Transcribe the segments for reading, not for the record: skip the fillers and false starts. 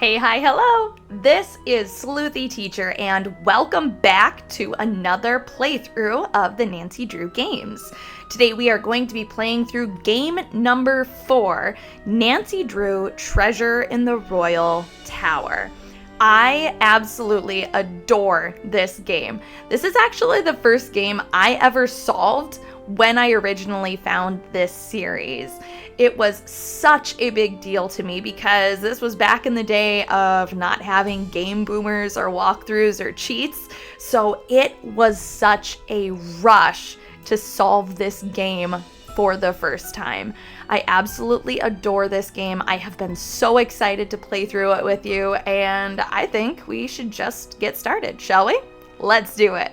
Hey, hi, hello! This is Sleuthy Teacher, and welcome back to another playthrough of the Nancy Drew games. Today we are going to be playing through game number 4, Nancy Drew Treasure in the Royal Tower. I absolutely adore this game. This is actually the first game I ever solved when I originally found this series. It was such a big deal to me because this was back in the day of not having game boomers or walkthroughs or cheats, so it was such a rush to solve this game for the first time. I absolutely adore this game. I have been so excited to play through it with you, and I think we should just get started, shall we? Let's do it.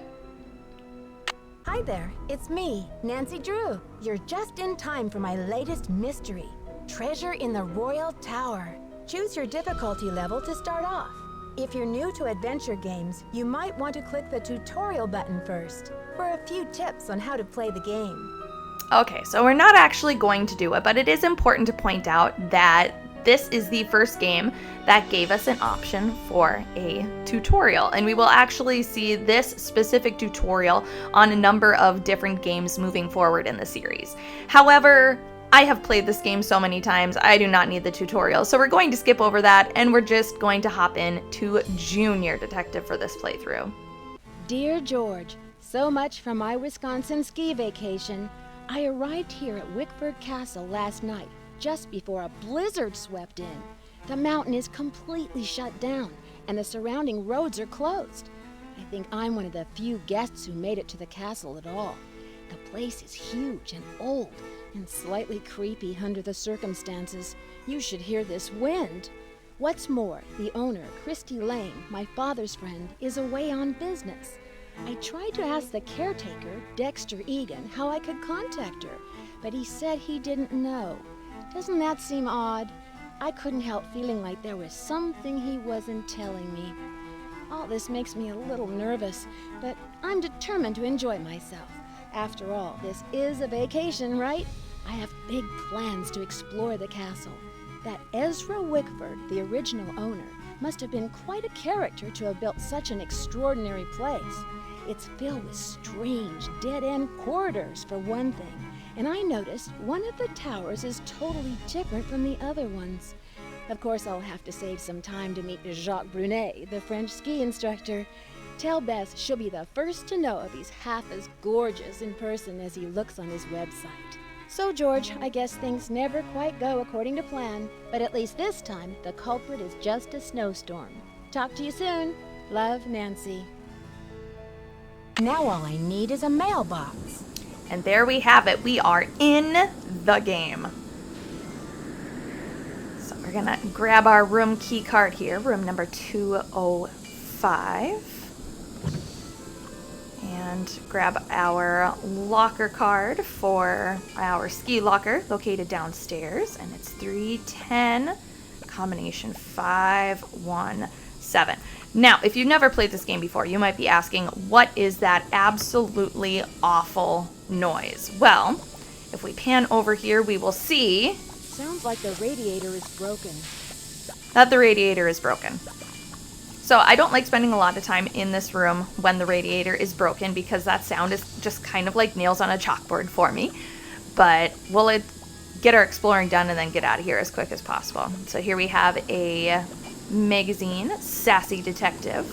Hi there, it's me, Nancy Drew. You're just in time for my latest mystery, Treasure in the Royal Tower. Choose your difficulty level to start off. If you're new to adventure games, you might want to click the tutorial button first for a few tips on how to play the game. Okay, so we're not actually going to do it, but it is important to point out that this is the first game that gave us an option for a tutorial, and we will actually see this specific tutorial on a number of different games moving forward in the series. However, I have played this game so many times, I do not need the tutorial, so we're going to skip over that, and we're just going to hop in to Junior Detective for this playthrough. Dear George, so much for my Wisconsin ski vacation. I arrived here at Wickford Castle last night, just before a blizzard swept in. The mountain is completely shut down, and the surrounding roads are closed. I think I'm one of the few guests who made it to the castle at all. The place is huge and old, and slightly creepy under the circumstances. You should hear this wind. What's more, the owner, Christy Lane, my father's friend, is away on business. I tried to ask the caretaker, Dexter Egan, how I could contact her, but he said he didn't know. Doesn't that seem odd? I couldn't help feeling like there was something he wasn't telling me. All this makes me a little nervous, but I'm determined to enjoy myself. After all, this is a vacation, right? I have big plans to explore the castle. That Ezra Wickford, the original owner, must have been quite a character to have built such an extraordinary place. It's filled with strange, dead-end corridors, for one thing. And I noticed one of the towers is totally different from the other ones. Of course, I'll have to save some time to meet Jacques Brunet, the French ski instructor. Tell Bess she'll be the first to know if he's half as gorgeous in person as he looks on his website. So, George, I guess things never quite go according to plan, but at least this time, the culprit is just a snowstorm. Talk to you soon. Love, Nancy. Now all I need is a mailbox. And there we have it. We are in the game. So we're gonna grab our room key card here, room number 205. And grab our locker card for our ski locker located downstairs. And it's 310, combination 517. Now, if you've never played this game before, you might be asking, what is that absolutely awful noise? Well, if we pan over here, we will see Sounds like the radiator is broken. that the radiator is broken. So I don't like spending a lot of time in this room when the radiator is broken because that sound is just kind of like nails on a chalkboard for me. But we'll get our exploring done and then get out of here as quick as possible. So here we have a magazine, Sassy Detective,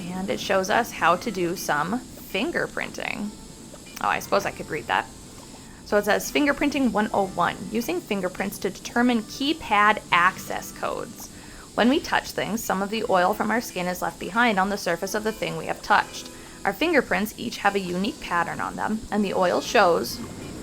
and it shows us how to do some fingerprinting. Oh, I suppose I could read that. So it says Fingerprinting 101, using fingerprints to determine keypad access codes. When we touch things, some of the oil from our skin is left behind on the surface of the thing we have touched. Our fingerprints each have a unique pattern on them, and the oil shows,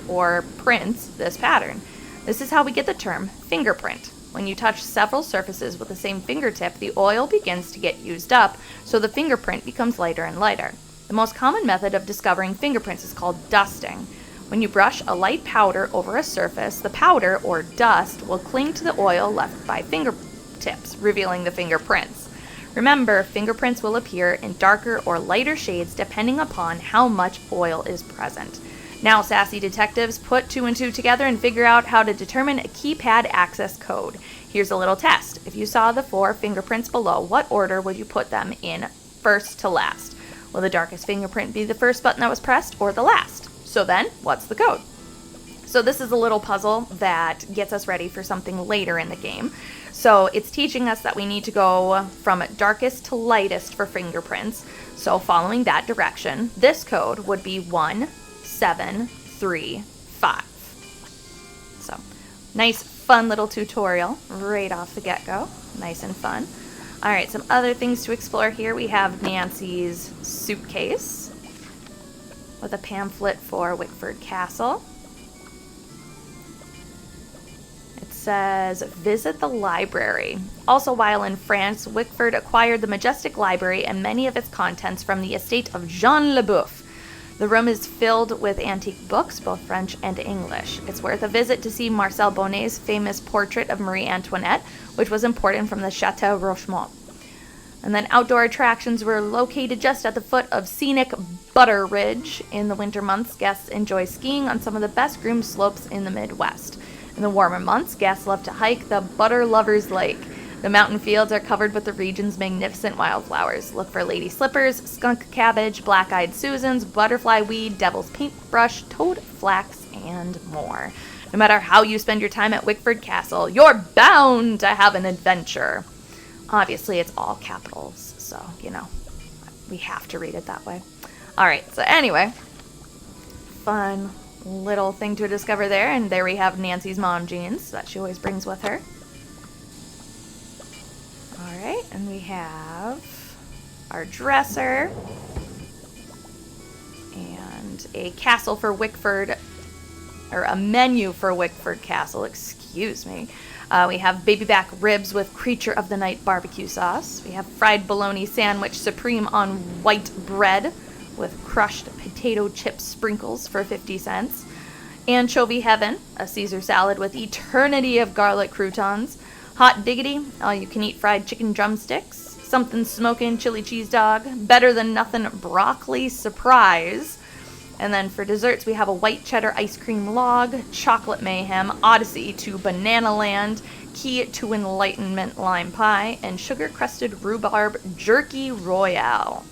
or prints, this pattern. This is how we get the term fingerprint. When you touch several surfaces with the same fingertip, the oil begins to get used up, so the fingerprint becomes lighter and lighter. The most common method of discovering fingerprints is called dusting. When you brush a light powder over a surface, the powder, or dust, will cling to the oil left by fingertips, revealing the fingerprints. Remember, fingerprints will appear in darker or lighter shades depending upon how much oil is present. Now, sassy detectives, put 2 and 2 together and figure out how to determine a keypad access code. Here's a little test. If you saw the 4 fingerprints below, what order would you put them in first to last? Will the darkest fingerprint be the first button that was pressed or the last? So then, what's the code? So this is a little puzzle that gets us ready for something later in the game. So it's teaching us that we need to go from darkest to lightest for fingerprints. So following that direction, this code would be 1735. So nice, fun little tutorial right off the get-go. Nice and fun. All right, some other things to explore here. We have Nancy's suitcase with a pamphlet for Wickford Castle. It says, visit the library. Also, while in France, Wickford acquired the majestic library and many of its contents from the estate of Jean Leboeuf. The room is filled with antique books, both French and English. It's worth a visit to see Marcel Bonnet's famous portrait of Marie Antoinette, which was imported from the Chateau Rochemont. And then outdoor attractions were located just at the foot of scenic Butter Ridge. In the winter months, guests enjoy skiing on some of the best groomed slopes in the Midwest. In the warmer months, guests love to hike the Butter Lovers Lake. The mountain fields are covered with the region's magnificent wildflowers. Look for lady slippers, skunk cabbage, black-eyed Susans, butterfly weed, devil's paintbrush, toad flax, and more. No matter how you spend your time at Wickford Castle, you're bound to have an adventure. Obviously, it's all capitals, so, you know, we have to read it that way. All right, so anyway, fun little thing to discover there. And there we have Nancy's mom jeans that she always brings with her. All right, and we have our dresser and a castle for Wickford, or a menu for Wickford Castle, excuse me. We have baby back ribs with creature of the night barbecue sauce. We have fried bologna sandwich supreme on white bread with crushed potato chip sprinkles for 50 cents. Anchovy heaven, a Caesar salad with eternity of garlic croutons. Hot diggity, all you can eat fried chicken drumsticks. Something smoking chili cheese dog. Better than nothing broccoli surprise. And then for desserts, we have a white cheddar ice cream log, chocolate mayhem, odyssey to banana land, key to enlightenment lime pie, and sugar-crusted rhubarb jerky royale.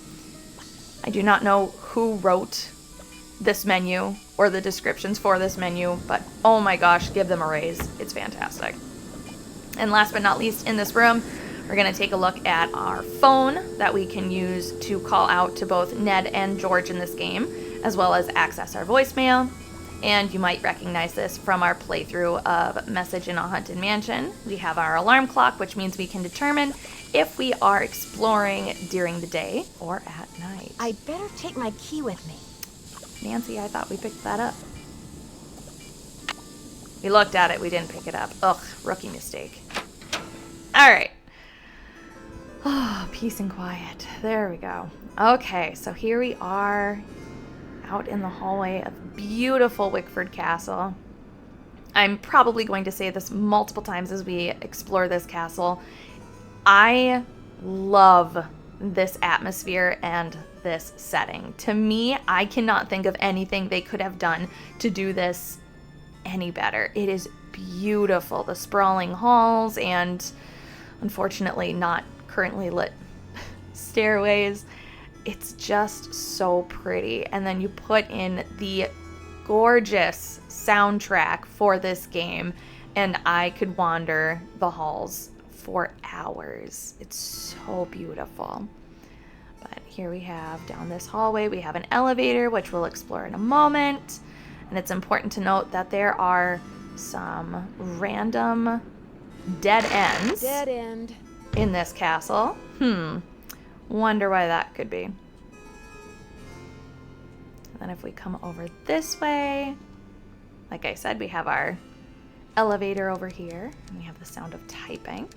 I do not know who wrote this menu or the descriptions for this menu, but oh my gosh, give them a raise. It's fantastic. And last but not least, in this room, we're going to take a look at our phone that we can use to call out to both Ned and George in this game, as well as access our voicemail. And you might recognize this from our playthrough of Message in a Haunted Mansion. We have our alarm clock, which means we can determine if we are exploring during the day or at night. I better take my key with me. Nancy, I thought we picked that up. We looked at it, we didn't pick it up. Ugh, rookie mistake. All right. Oh, peace and quiet. There we go. Okay, so here we are out in the hallway of beautiful Wickford Castle. I'm probably going to say this multiple times as we explore this castle. I love this atmosphere and this setting. To me, I cannot think of anything they could have done to do this any better. It is beautiful. The sprawling halls and unfortunately not currently lit stairways. It's just so pretty. And then you put in the gorgeous soundtrack for this game, and I could wander the halls for hours. It's so beautiful. But here we have down this hallway, we have an elevator, which we'll explore in a moment. And it's important to note that there are some random dead ends. Dead end. In this castle. Wonder why that could be. And then if we come over this way, like I said, we have our elevator over here, and we have the sound of typing.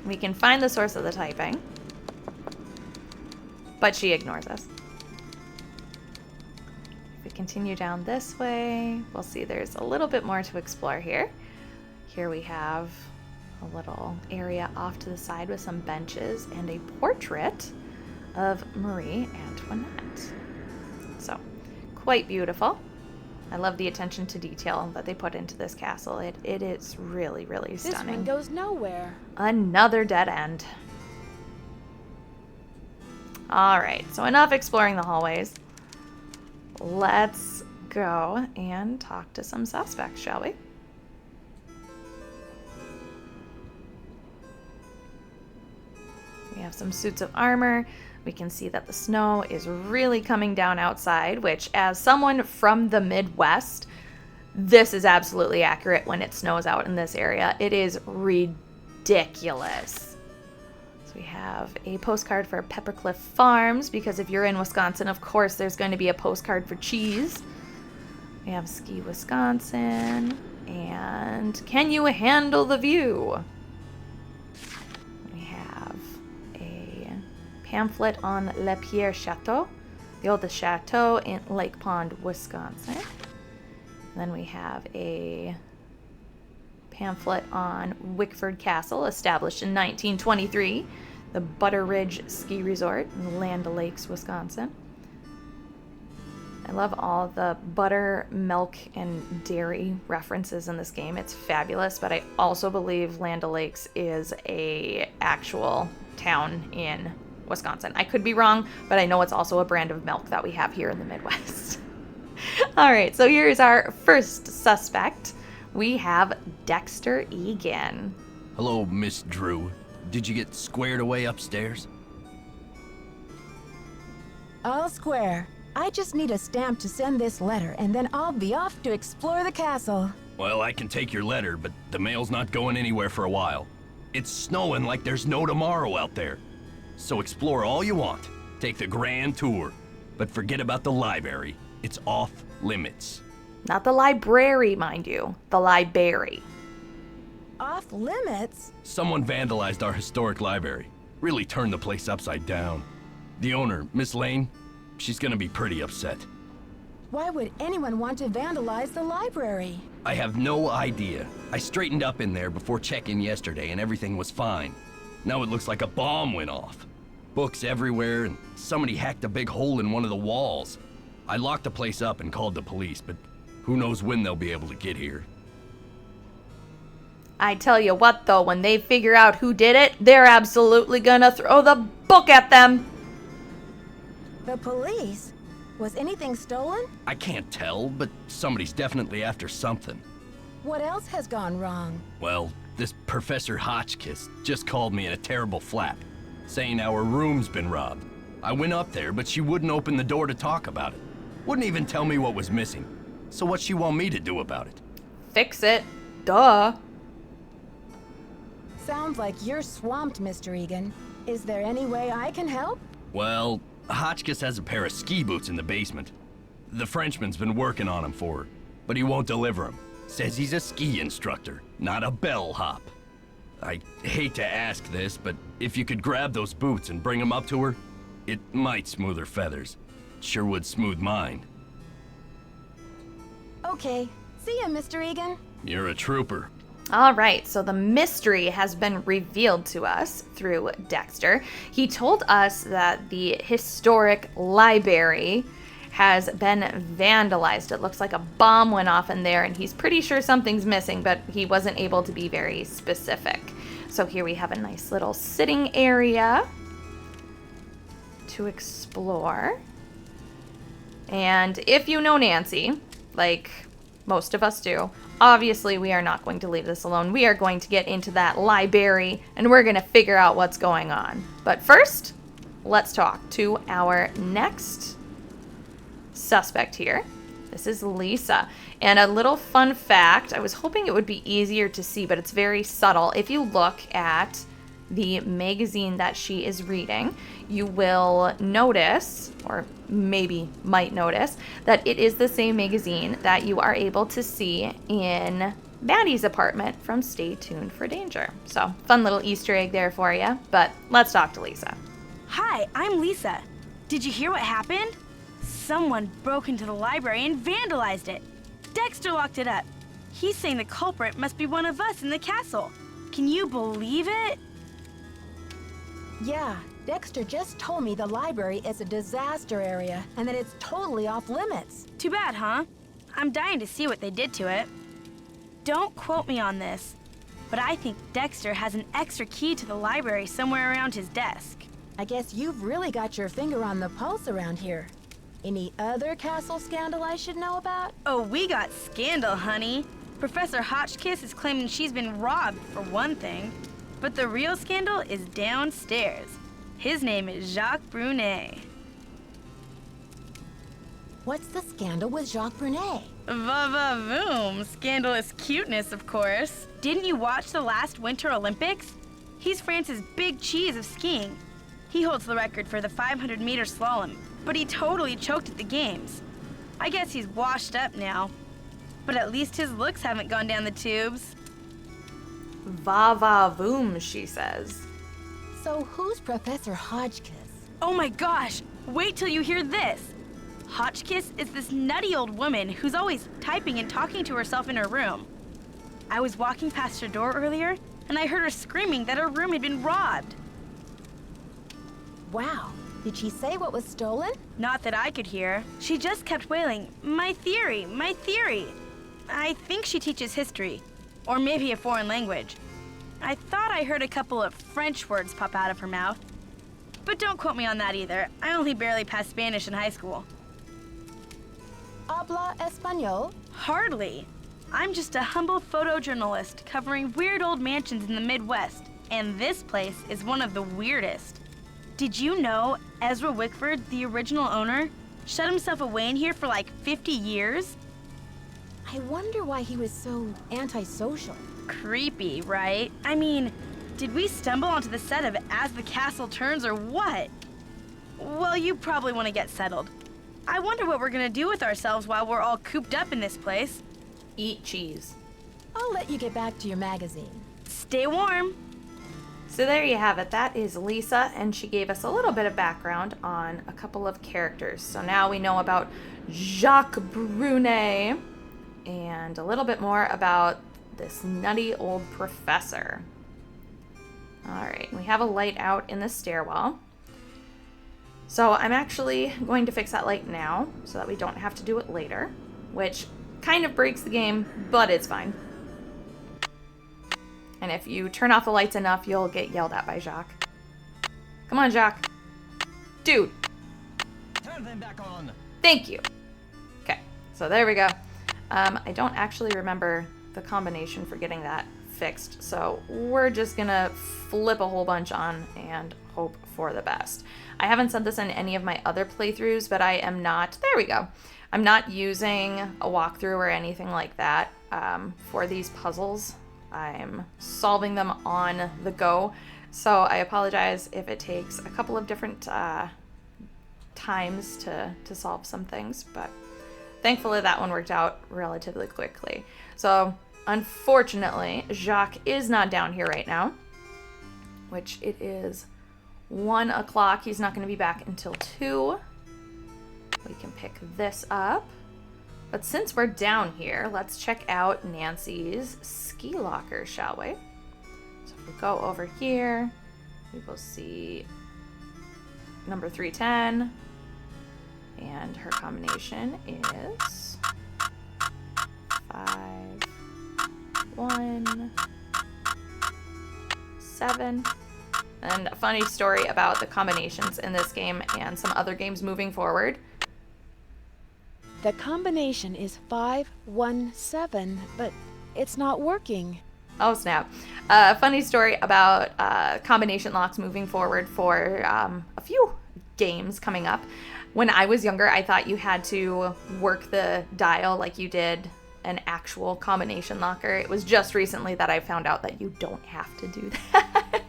We can find the source of the typing, but she ignores us. If we continue down this way, we'll see there's a little bit more to explore here. Here we have a little area off to the side with some benches and a portrait of Marie Antoinette. So, quite beautiful. I love the attention to detail that they put into this castle. It is really, really stunning. This one goes nowhere. Another dead end. Alright, so enough exploring the hallways. Let's go and talk to some suspects, shall we? We have some suits of armor. We can see that the snow is really coming down outside, which, as someone from the Midwest, this is absolutely accurate when it snows out in this area. It is ridiculous. So we have a postcard for Peppercliff Farms, because if you're in Wisconsin, of course, there's going to be a postcard for cheese. We have Ski Wisconsin, and Can You Handle the View? Pamphlet on Le Pierre Chateau, the oldest chateau in Lake Pond, Wisconsin. And then we have a pamphlet on Wickford Castle, established in 1923, the Butter Ridge Ski Resort in Land O'Lakes, Wisconsin. I love all the butter, milk, and dairy references in this game. It's fabulous, but I also believe Land O'Lakes is a actual town in Wisconsin. I could be wrong, but I know it's also a brand of milk that we have here in the Midwest. All right, so here's our first suspect. We have Dexter Egan. Hello, Miss Drew. Did you get squared away upstairs? All square. I just need a stamp to send this letter, and then I'll be off to explore the castle. Well, I can take your letter, but the mail's not going anywhere for a while. It's snowing like there's no tomorrow out there. So explore all you want. Take the grand tour. But forget about the library. It's off limits. Not the library, mind you. The library. Off limits? Someone vandalized our historic library. Really turned the place upside down. The owner, Miss Lane, she's gonna be pretty upset. Why would anyone want to vandalize the library? I have no idea. I straightened up in there before check-in yesterday and everything was fine. Now it looks like a bomb went off. Books everywhere, and somebody hacked a big hole in one of the walls. I locked the place up and called the police, but who knows when they'll be able to get here. I tell you what, though, when they figure out who did it, they're absolutely gonna throw the book at them. The police? Was anything stolen? I can't tell, but somebody's definitely after something. What else has gone wrong? Well, this Professor Hotchkiss just called me in a terrible flap, saying our room's been robbed. I went up there, but she wouldn't open the door to talk about it. Wouldn't even tell me what was missing. So what's she want me to do about it? Fix it. Duh. Sounds like you're swamped, Mr. Egan. Is there any way I can help? Well, Hotchkiss has a pair of ski boots in the basement. The Frenchman's been working on them for her, but he won't deliver them. Says he's a ski instructor, not a bellhop. I hate to ask this, but if you could grab those boots and bring them up to her, it might smooth her feathers. Sure would smooth mine. Okay. See ya, Mr. Egan. You're a trooper. All right, so the mystery has been revealed to us through Dexter. He told us that the historic library has been vandalized. It looks like a bomb went off in there, and he's pretty sure something's missing, but he wasn't able to be very specific. So here we have a nice little sitting area to explore. And if you know Nancy, like most of us do, obviously we are not going to leave this alone. We are going to get into that library, and we're going to figure out what's going on. But first, let's talk to our next suspect here. This is Lisa. And a little fun fact, I was hoping it would be easier to see, but it's very subtle. If you look at the magazine that she is reading, you will notice, or maybe might notice, that it is the same magazine that you are able to see in Maddie's apartment from Stay Tuned for Danger. So, fun little Easter egg there for you, but let's talk to Lisa. Hi, I'm Lisa. Did you hear what happened? Someone broke into the library and vandalized it. Dexter locked it up. He's saying the culprit must be one of us in the castle. Can you believe it? Yeah, Dexter just told me the library is a disaster area and that it's totally off limits. Too bad, huh? I'm dying to see what they did to it. Don't quote me on this, but I think Dexter has an extra key to the library somewhere around his desk. I guess you've really got your finger on the pulse around here. Any other castle scandal I should know about? Oh, we got scandal, honey. Professor Hotchkiss is claiming she's been robbed, for one thing. But the real scandal is downstairs. His name is Jacques Brunet. What's the scandal with Jacques Brunet? Va-va-voom. Scandalous cuteness, of course. Didn't you watch the last Winter Olympics? He's France's big cheese of skiing. He holds the record for the 500-meter slalom, but he totally choked at the games. I guess he's washed up now. But at least his looks haven't gone down the tubes. Va-va-voom, she says. So who's Professor Hotchkiss? Oh my gosh, wait till you hear this. Hotchkiss is this nutty old woman who's always typing and talking to herself in her room. I was walking past her door earlier, and I heard her screaming that her room had been robbed. Wow. Did she say what was stolen? Not that I could hear. She just kept wailing, "My theory, my theory." I think she teaches history, or maybe a foreign language. I thought I heard a couple of French words pop out of her mouth. But don't quote me on that either. I only barely passed Spanish in high school. Habla español? Hardly. I'm just a humble photojournalist covering weird old mansions in the Midwest, and this place is one of the weirdest. Did you know Ezra Wickford, the original owner, shut himself away in here for like 50 years? I wonder why he was so antisocial. Creepy, right? I mean, did we stumble onto the set of As the Castle Turns or what? Well, you probably want to get settled. I wonder what we're gonna do with ourselves while we're all cooped up in this place. Eat cheese. I'll let you get back to your magazine. Stay warm. So there you have it. That is Lisa, and she gave us a little bit of background on a couple of characters. So now we know about Jacques Brunet and a little bit more about this nutty old professor. All right, we have a light out in the stairwell. So I'm actually going to fix that light now so that we don't have to do it later, which kind of breaks the game, but it's fine. And if you turn off the lights enough, you'll get yelled at by Jacques. Come on, Jacques. Dude. Turn them back on. Thank you. Okay, so there we go. I don't actually remember the combination for getting that fixed, so we're just gonna flip a whole bunch on and hope for the best. I haven't said this in any of my other playthroughs, but I am not, there we go. I'm not using a walkthrough or anything like that for these puzzles. I'm solving them on the go, so I apologize if it takes a couple of different times to solve some things, but thankfully that one worked out relatively quickly. So unfortunately, Jacques is not down here right now, which it is 1 o'clock. He's not going to be back until 2. We can pick this up. But since we're down here, let's check out Nancy's ski locker, shall we? So if we go over here, we will see number 310. And her combination is 5, 1, 7. And a funny story about the combinations in this game and some other games moving forward. The combination is 517, but it's not working. Oh snap. Funny story about combination locks moving forward for a few games coming up. When I was younger, I thought you had to work the dial like you did an actual combination locker. It was just recently that I found out that you don't have to do that.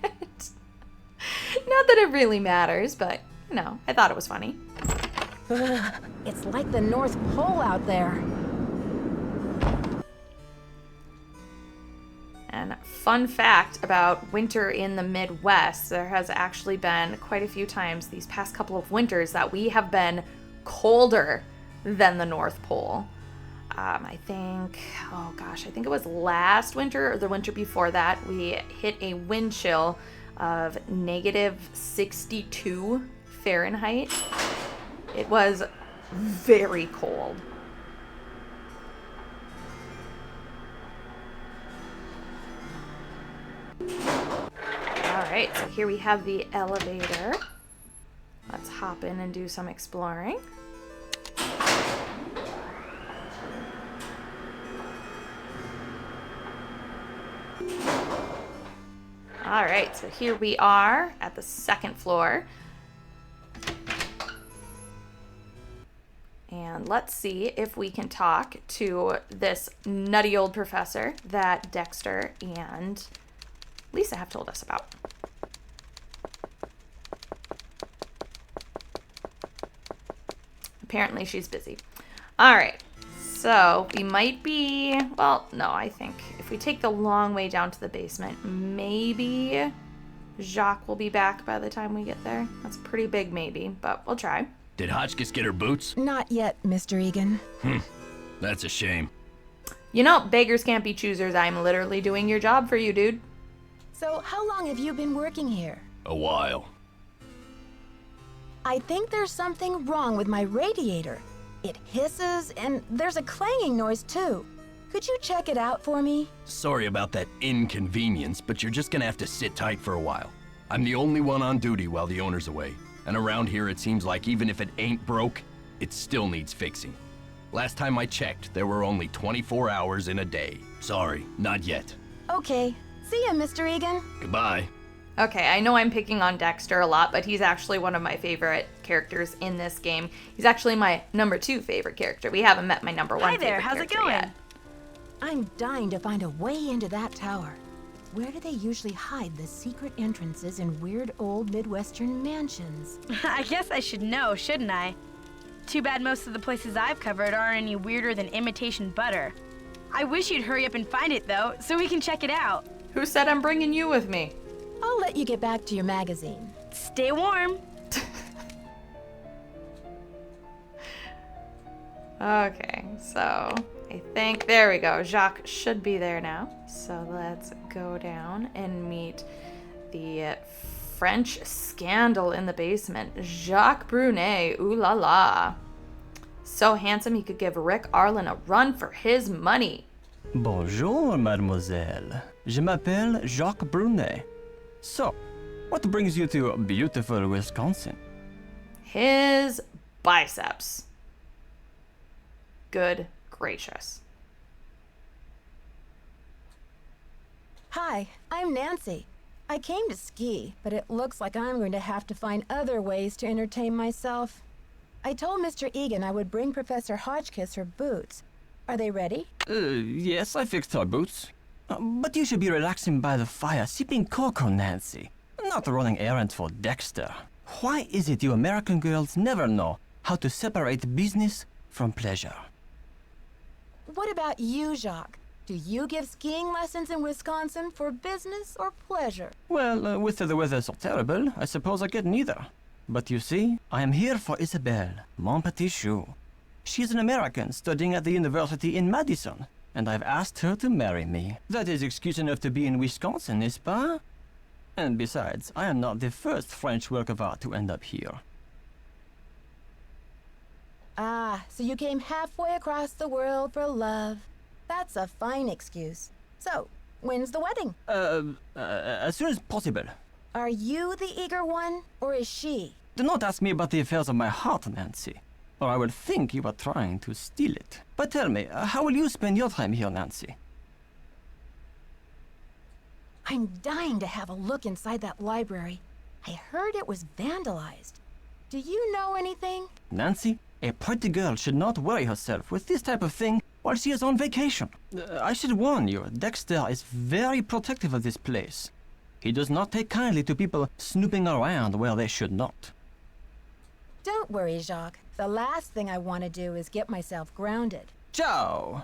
Not that it really matters, but, you know, I thought it was funny. Ugh, it's like the North Pole out there. And fun fact about winter in the Midwest, there has actually been quite a few times these past couple of winters that we have been colder than the North Pole. I think it was last winter or the winter before that, we hit a wind chill of -62 Fahrenheit. It was very cold. Alright, so here we have the elevator. Let's hop in and do some exploring. Alright, so here we are at the second floor. And let's see if we can talk to this nutty old professor that Dexter and Lisa have told us about. Apparently she's busy. Alright, so we might be, well, no, I think if we take the long way down to the basement, maybe Jacques will be back by the time we get there. That's a pretty big maybe, but we'll try. Did Hotchkiss get her boots? Not yet, Mr. Egan. That's a shame. You know, beggars can't be choosers. I'm literally doing your job for you, dude. So, how long have you been working here? A while. I think there's something wrong with my radiator. It hisses, and there's a clanging noise too. Could you check it out for me? Sorry about that inconvenience, but you're just gonna have to sit tight for a while. I'm the only one on duty while the owner's away. And around here it seems like even if it ain't broke, it still needs fixing. Last time I checked, there were only 24 hours in a day. Sorry, not yet. Okay. See ya, Mr. Egan. Goodbye. Okay, I know I'm picking on Dexter a lot, but he's actually one of my favorite characters in this game. He's actually my number 2 favorite character. We haven't met my number 1 Hi there, favorite how's it character going? yet. I'm dying to find a way into that tower. Where do they usually hide the secret entrances in weird old Midwestern mansions? I guess I should know, shouldn't I? Too bad most of the places I've covered aren't any weirder than imitation butter. I wish you'd hurry up and find it, though, so we can check it out. Who said I'm bringing you with me? I'll let you get back to your magazine. Stay warm. Okay, so I think, there we go. Jacques should be there now. So let's go down and meet the French scandal in the basement. Jacques Brunet, ooh la la. So handsome he could give Rick Arlen a run for his money. Bonjour, mademoiselle. Je m'appelle Jacques Brunet. So, what brings you to beautiful Wisconsin? His biceps. Good gracious. Hi, I'm Nancy. I came to ski, but it looks like I'm going to have to find other ways to entertain myself. I told Mr. Egan I would bring Professor Hotchkiss her boots. Are they ready? Yes, I fixed her boots. But you should be relaxing by the fire, sipping cocoa, Nancy. Not running errands for Dexter. Why is it you American girls never know how to separate business from pleasure? What about you, Jacques? Do you give skiing lessons in Wisconsin for business or pleasure? Well, with the weather so terrible, I suppose I get neither. But you see, I am here for Isabelle, mon petit chou. She's an American studying at the university in Madison, and I've asked her to marry me. That is excuse enough to be in Wisconsin, n'est-ce pas? And besides, I am not the first French work of art to end up here. Ah, so you came halfway across the world for love. That's a fine excuse. So, when's the wedding? As soon as possible. Are you the eager one, or is she? Do not ask me about the affairs of my heart, Nancy, or I will think you are trying to steal it. But tell me, how will you spend your time here, Nancy? I'm dying to have a look inside that library. I heard it was vandalized. Do you know anything? Nancy, a pretty girl should not worry herself with this type of thing while she is on vacation. I should warn you, Dexter is very protective of this place. He does not take kindly to people snooping around where they should not. Don't worry, Jacques. The last thing I want to do is get myself grounded. Ciao!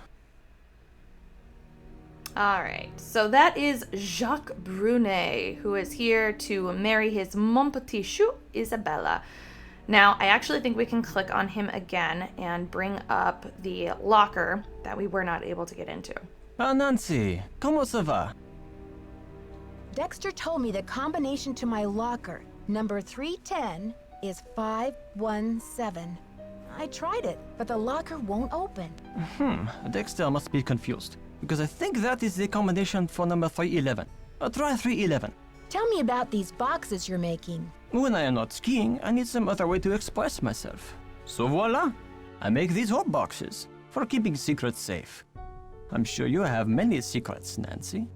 Alright, so that is Jacques Brunet, who is here to marry his mon petit chou, Isabella. Now, I actually think we can click on him again and bring up the locker that we were not able to get into. Ah, Nancy, comment ça va? Dexter told me the combination to my locker, number 310, is 517. I tried it, but the locker won't open. Dexter must be confused, because I think that is the combination for number 311. Try 311. Tell me about these boxes you're making. When I am not skiing, I need some other way to express myself. So voila! I make these hot boxes for keeping secrets safe. I'm sure you have many secrets, Nancy.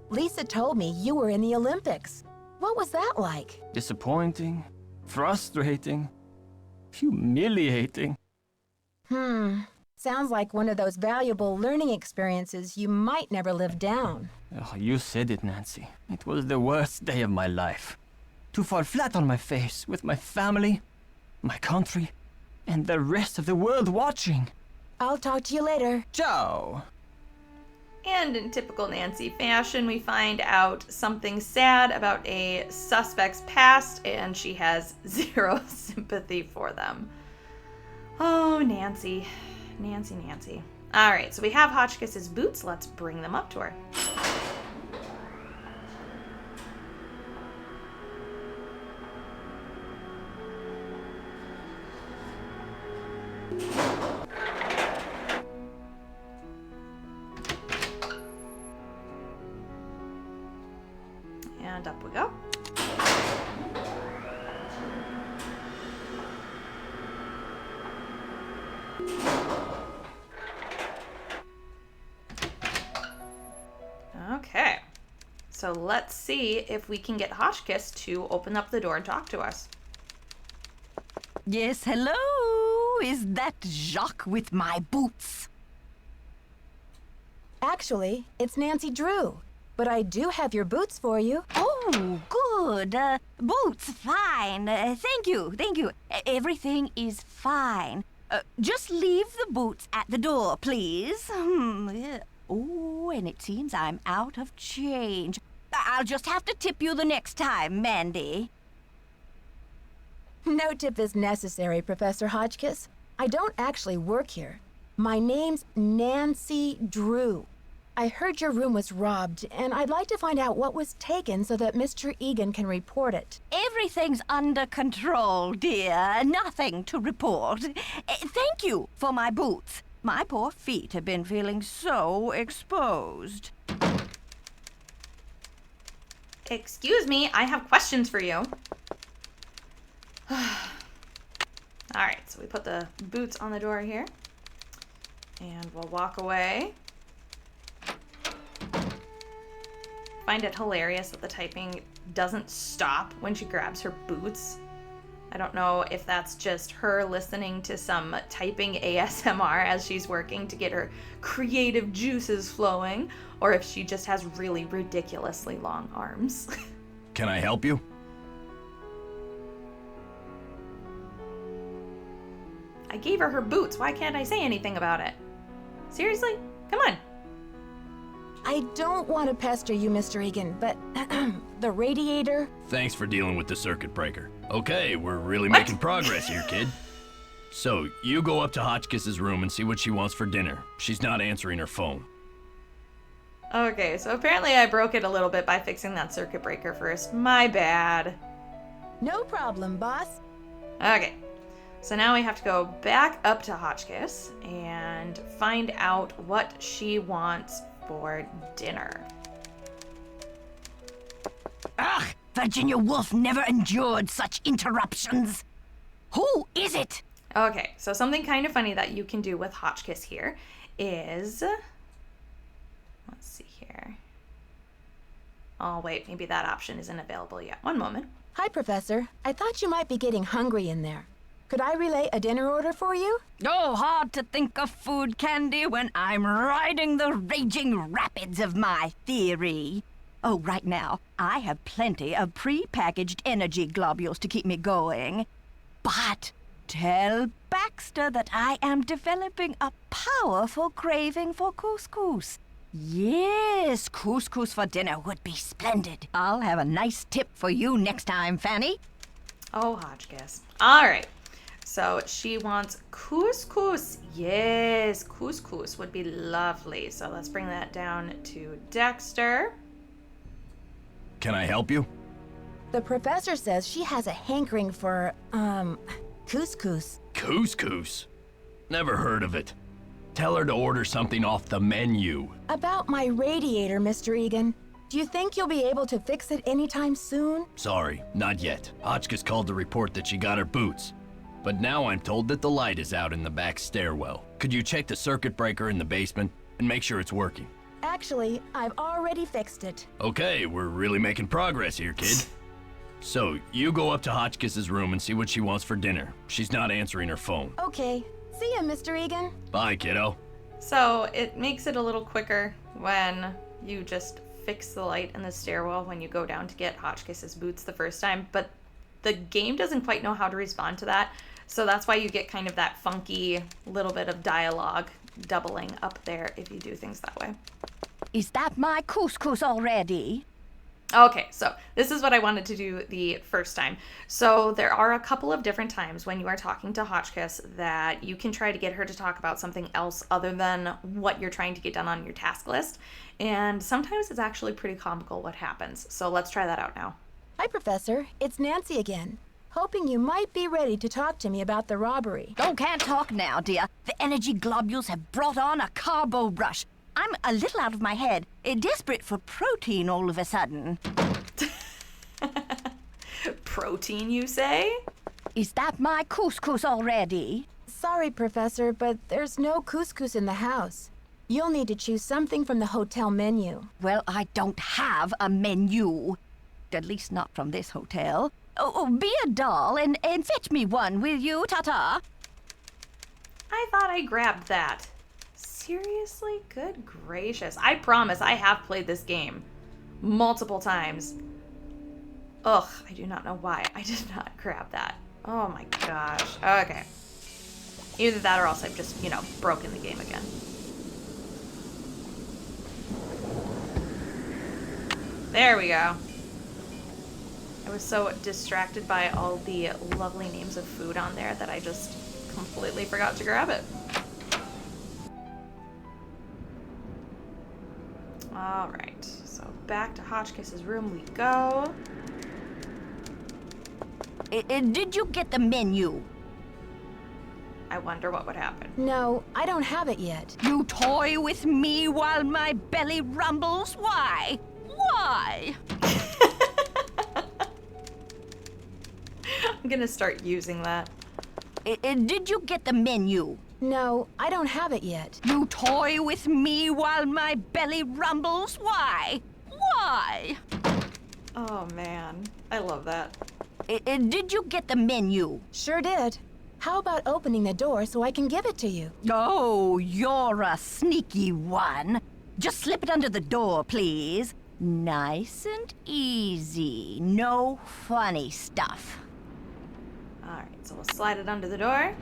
Lisa told me you were in the Olympics. What was that like? Disappointing, frustrating, humiliating. Sounds like one of those valuable learning experiences you might never live down. Oh, you said it, Nancy. It was the worst day of my life. To fall flat on my face with my family, my country, and the rest of the world watching. I'll talk to you later. Ciao! And in typical Nancy fashion, we find out something sad about a suspect's past, and she has zero sympathy for them. Oh, Nancy. Nancy, Nancy. All right, so we have Hotchkiss's boots. Let's bring them up to her. And up we go. Okay, so let's see if we can get Hotchkiss to open up the door and talk to us. Yes, hello? Is that Jacques with my boots? Actually, it's Nancy Drew. But I do have your boots for you. Oh, good. Boots, fine. Thank you, thank you. Everything is fine. Just leave the boots at the door, please. Yeah. Oh, and it seems I'm out of change. I'll just have to tip you the next time, Mandy. No tip is necessary, Professor Hotchkiss. I don't actually work here. My name's Nancy Drew. I heard your room was robbed, and I'd like to find out what was taken so that Mr. Egan can report it. Everything's under control, dear. Nothing to report. Thank you for my boots. My poor feet have been feeling so exposed. Excuse me, I have questions for you. All right, so we put the boots on the door here, and we'll walk away. Find it hilarious that the typing doesn't stop when she grabs her boots. I don't know if that's just her listening to some typing ASMR as she's working to get her creative juices flowing, or if she just has really ridiculously long arms. Can I help you? I gave her boots. Why can't I say anything about it? Seriously? Come on. I don't want to pester you, Mr. Egan, but the radiator... Thanks for dealing with the circuit breaker. Okay, we're really making progress here, kid. So, you go up to Hotchkiss's room and see what she wants for dinner. She's not answering her phone. Okay, so apparently I broke it a little bit by fixing that circuit breaker first. My bad. No problem, boss. Okay, so now we have to go back up to Hotchkiss and find out what she wants for dinner. Ugh! Virginia Woolf never endured such interruptions. Who is it? Okay, so something kind of funny that you can do with Hotchkiss here is... Let's see here. Oh, wait, maybe that option isn't available yet. One moment. Hi, Professor. I thought you might be getting hungry in there. Could I relay a dinner order for you? Oh, hard to think of food, Candy, when I'm riding the raging rapids of my theory. Oh, right now, I have plenty of pre-packaged energy globules to keep me going. But tell Baxter that I am developing a powerful craving for couscous. Yes, couscous for dinner would be splendid. I'll have a nice tip for you next time, Fanny. Oh, Hotchkiss. All right. So she wants couscous. Yes, couscous would be lovely. So let's bring that down to Dexter. Can I help you? The professor says she has a hankering for, couscous. Couscous? Never heard of it. Tell her to order something off the menu. About my radiator, Mr. Egan. Do you think you'll be able to fix it anytime soon? Sorry, not yet. Hotchkiss called to report that she got her boots. But now I'm told that the light is out in the back stairwell. Could you check the circuit breaker in the basement and make sure it's working? Actually, I've already fixed it. Okay, we're really making progress here, kid. So, you go up to Hotchkiss's room and see what she wants for dinner. She's not answering her phone. Okay. See ya, Mr. Egan. Bye, kiddo. So it makes it a little quicker when you just fix the light in the stairwell when you go down to get Hotchkiss's boots the first time, but the game doesn't quite know how to respond to that, so that's why you get kind of that funky little bit of dialogue doubling up there if you do things that way. Is that my couscous already? Okay, so this is what I wanted to do the first time. So there are a couple of different times when you are talking to Hotchkiss that you can try to get her to talk about something else other than what you're trying to get done on your task list. And sometimes it's actually pretty comical what happens. So let's try that out now. Hi, Professor. It's Nancy again. Hoping you might be ready to talk to me about the robbery. Oh, can't talk now, dear. The energy globules have brought on a carbo rush. I'm a little out of my head, desperate for protein all of a sudden. Protein, you say? Is that my couscous already? Sorry, Professor, but there's no couscous in the house. You'll need to choose something from the hotel menu. Well, I don't have a menu. At least not from this hotel. Oh, be a doll and fetch me one, will you, ta-ta? I thought I grabbed that. Seriously? Good gracious. I promise I have played this game multiple times. Ugh, I do not know why I did not grab that. Oh my gosh. Okay. Either that or else I've just, broken the game again. There we go. I was so distracted by all the lovely names of food on there that I just completely forgot to grab it. Alright, so back to Hotchkiss's room we go. Did you get the menu? I wonder what would happen. No, I don't have it yet. You toy with me while my belly rumbles? Why? Why? I'm gonna start using that. Did you get the menu? No, I don't have it yet. You toy with me while my belly rumbles? Why? Why? Oh man, I love that. Did you get the menu? Sure did. How about opening the door so I can give it to you? Oh, you're a sneaky one. Just slip it under the door, please. Nice and easy. No funny stuff. Alright, so we'll slide it under the door.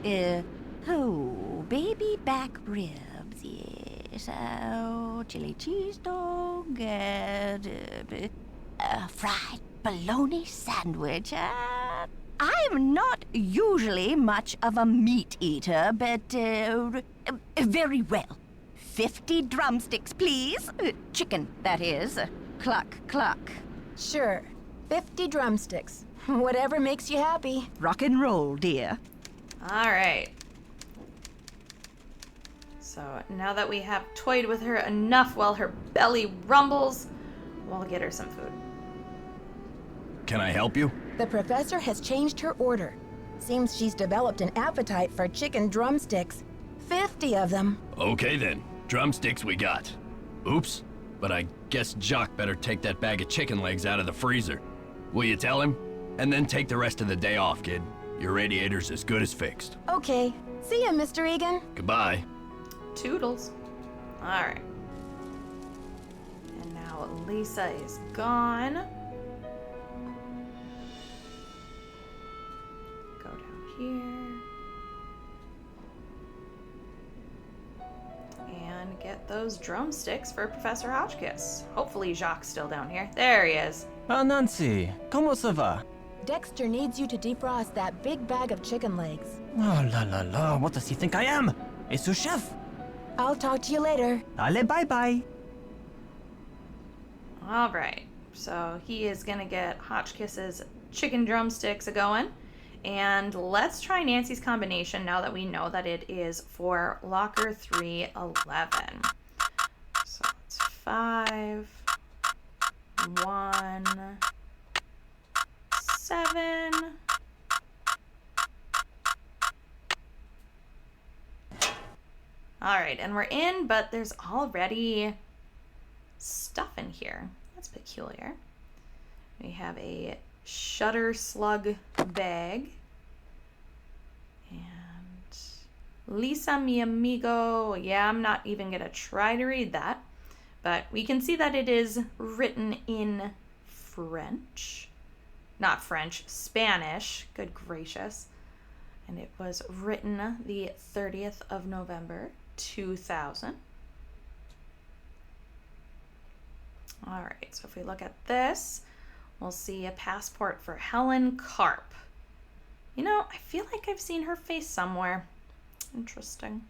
Baby back ribs, yes. Oh, chili cheese dog, fried bologna sandwich. I'm not usually much of a meat eater, but very well. 50 drumsticks, please. Chicken, that is. Cluck, cluck. Sure. 50 drumsticks. Whatever makes you happy. Rock and roll, dear. Alright. So now that we have toyed with her enough while her belly rumbles, we'll get her some food. Can I help you? The professor has changed her order. Seems she's developed an appetite for chicken drumsticks. 50 of them. Okay then, drumsticks we got. Oops, but I guess Jock better take that bag of chicken legs out of the freezer. Will you tell him? And then take the rest of the day off, kid. Your radiator's as good as fixed. Okay. See ya, Mr. Egan. Goodbye. Toodles. Alright. And now Lisa is gone. Go down here. And get those drumsticks for Professor Hotchkiss. Hopefully Jacques still down here. There he is. Ah, Nancy, comment ça va? Dexter needs you to defrost that big bag of chicken legs. Oh la la la, what does he think I am? A sous chef? I'll talk to you later. Allez, bye-bye. Alright. So he is gonna get Hotchkiss's chicken drumsticks a-going. And let's try Nancy's combination now that we know that it is for locker 311. So it's 5, 1, 7. All right, and we're in, but there's already stuff in here. That's peculiar. We have a shutter slug bag. And Lisa, mi amigo. Yeah, I'm not even going to try to read that. But we can see that it is written in French. Not French, Spanish. Good gracious. And it was written the 30th of November, 2000. All right, so if we look at this, we'll see a passport for Helen Karp. You know, I feel like I've seen her face somewhere. Interesting.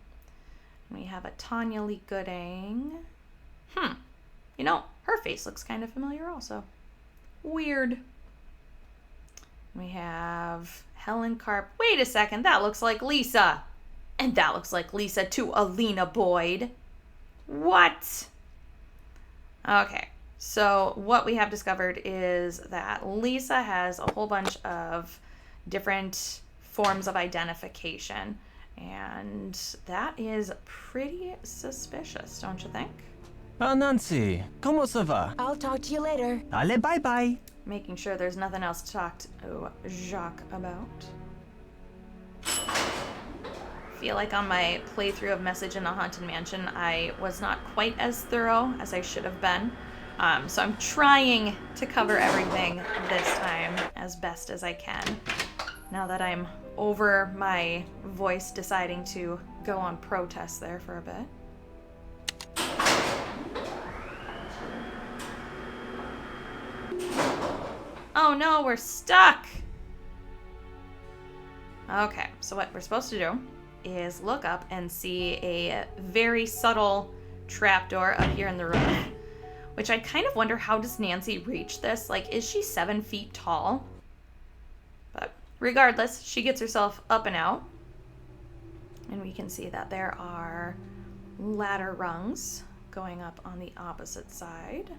And we have a Tanya Lee Gooding. You know, her face looks kind of familiar also. Weird. We have Helen Karp. Wait a second, that looks like Lisa. And that looks like Lisa to Alina Boyd. What? Okay, so what we have discovered is that Lisa has a whole bunch of different forms of identification. And that is pretty suspicious, don't you think? Ah, Nancy, ¿cómo se va? I'll talk to you later. Allez, bye-bye. Making sure there's nothing else to talk to Jacques about. I feel like on my playthrough of Message in a Haunted Mansion, I was not quite as thorough as I should have been. So I'm trying to cover everything this time as best as I can. Now that I'm over my voice deciding to go on protest there for a bit. Oh no, we're stuck! Okay, so what we're supposed to do is look up and see a very subtle trapdoor up here in the roof, which I kind of wonder, how does Nancy reach this? Like, is she 7 feet tall? But regardless, she gets herself up and out, and we can see that there are ladder rungs going up on the opposite side.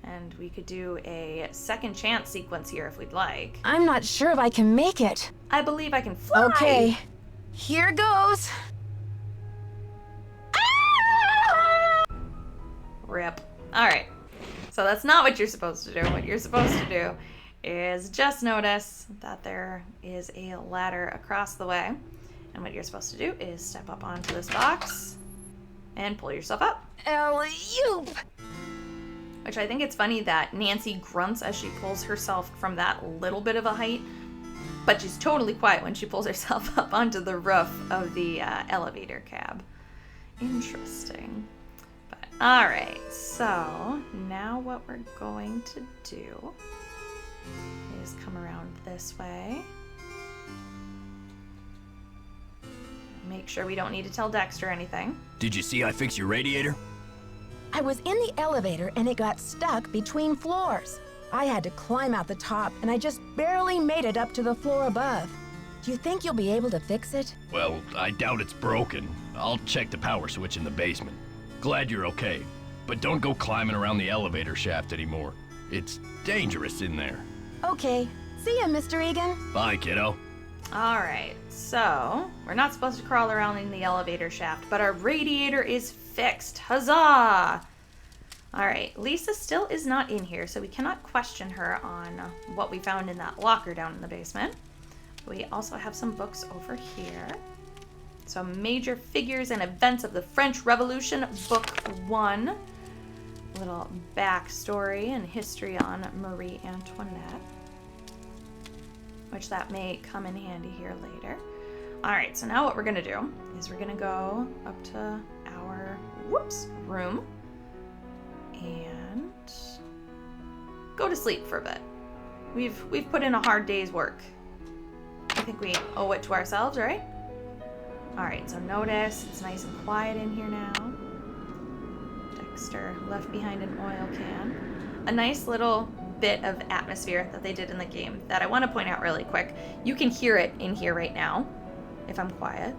And we could do a second chance sequence here if we'd like. I'm not sure if I can make it. I believe I can fly. Okay, here goes. Rip. All right. So that's not what you're supposed to do. What you're supposed to do is just notice that there is a ladder across the way. And what you're supposed to do is step up onto this box and pull yourself up. Alley-oop! Which I think it's funny that Nancy grunts as she pulls herself from that little bit of a height, but she's totally quiet when she pulls herself up onto the roof of the elevator cab. Interesting. But all right, so now what we're going to do is come around this way. Make sure we don't need to tell Dexter anything. Did you see I fixed your radiator? I was in the elevator and it got stuck between floors. I had to climb out the top and I just barely made it up to the floor above. Do you think you'll be able to fix it? Well, I doubt it's broken. I'll check the power switch in the basement. Glad you're okay. But don't go climbing around the elevator shaft anymore. It's dangerous in there. Okay, see ya, Mr. Egan. Bye, kiddo. All right, so we're not supposed to crawl around in the elevator shaft, but our radiator is fixed. Huzzah! All right, Lisa still is not in here, so we cannot question her on what we found in that locker down in the basement. We also have some books over here. So Major Figures and Events of the French Revolution, Book 1. A little backstory and history on Marie Antoinette, which that may come in handy here later. All right, so now what we're gonna do is we're gonna go up to our, room and go to sleep for a bit. We've put in a hard day's work. I think we owe it to ourselves, right? All right, so notice it's nice and quiet in here now. Dexter left behind an oil can. A nice little bit of atmosphere that they did in the game that I want to point out really quick. You can hear it in here right now if I'm quiet.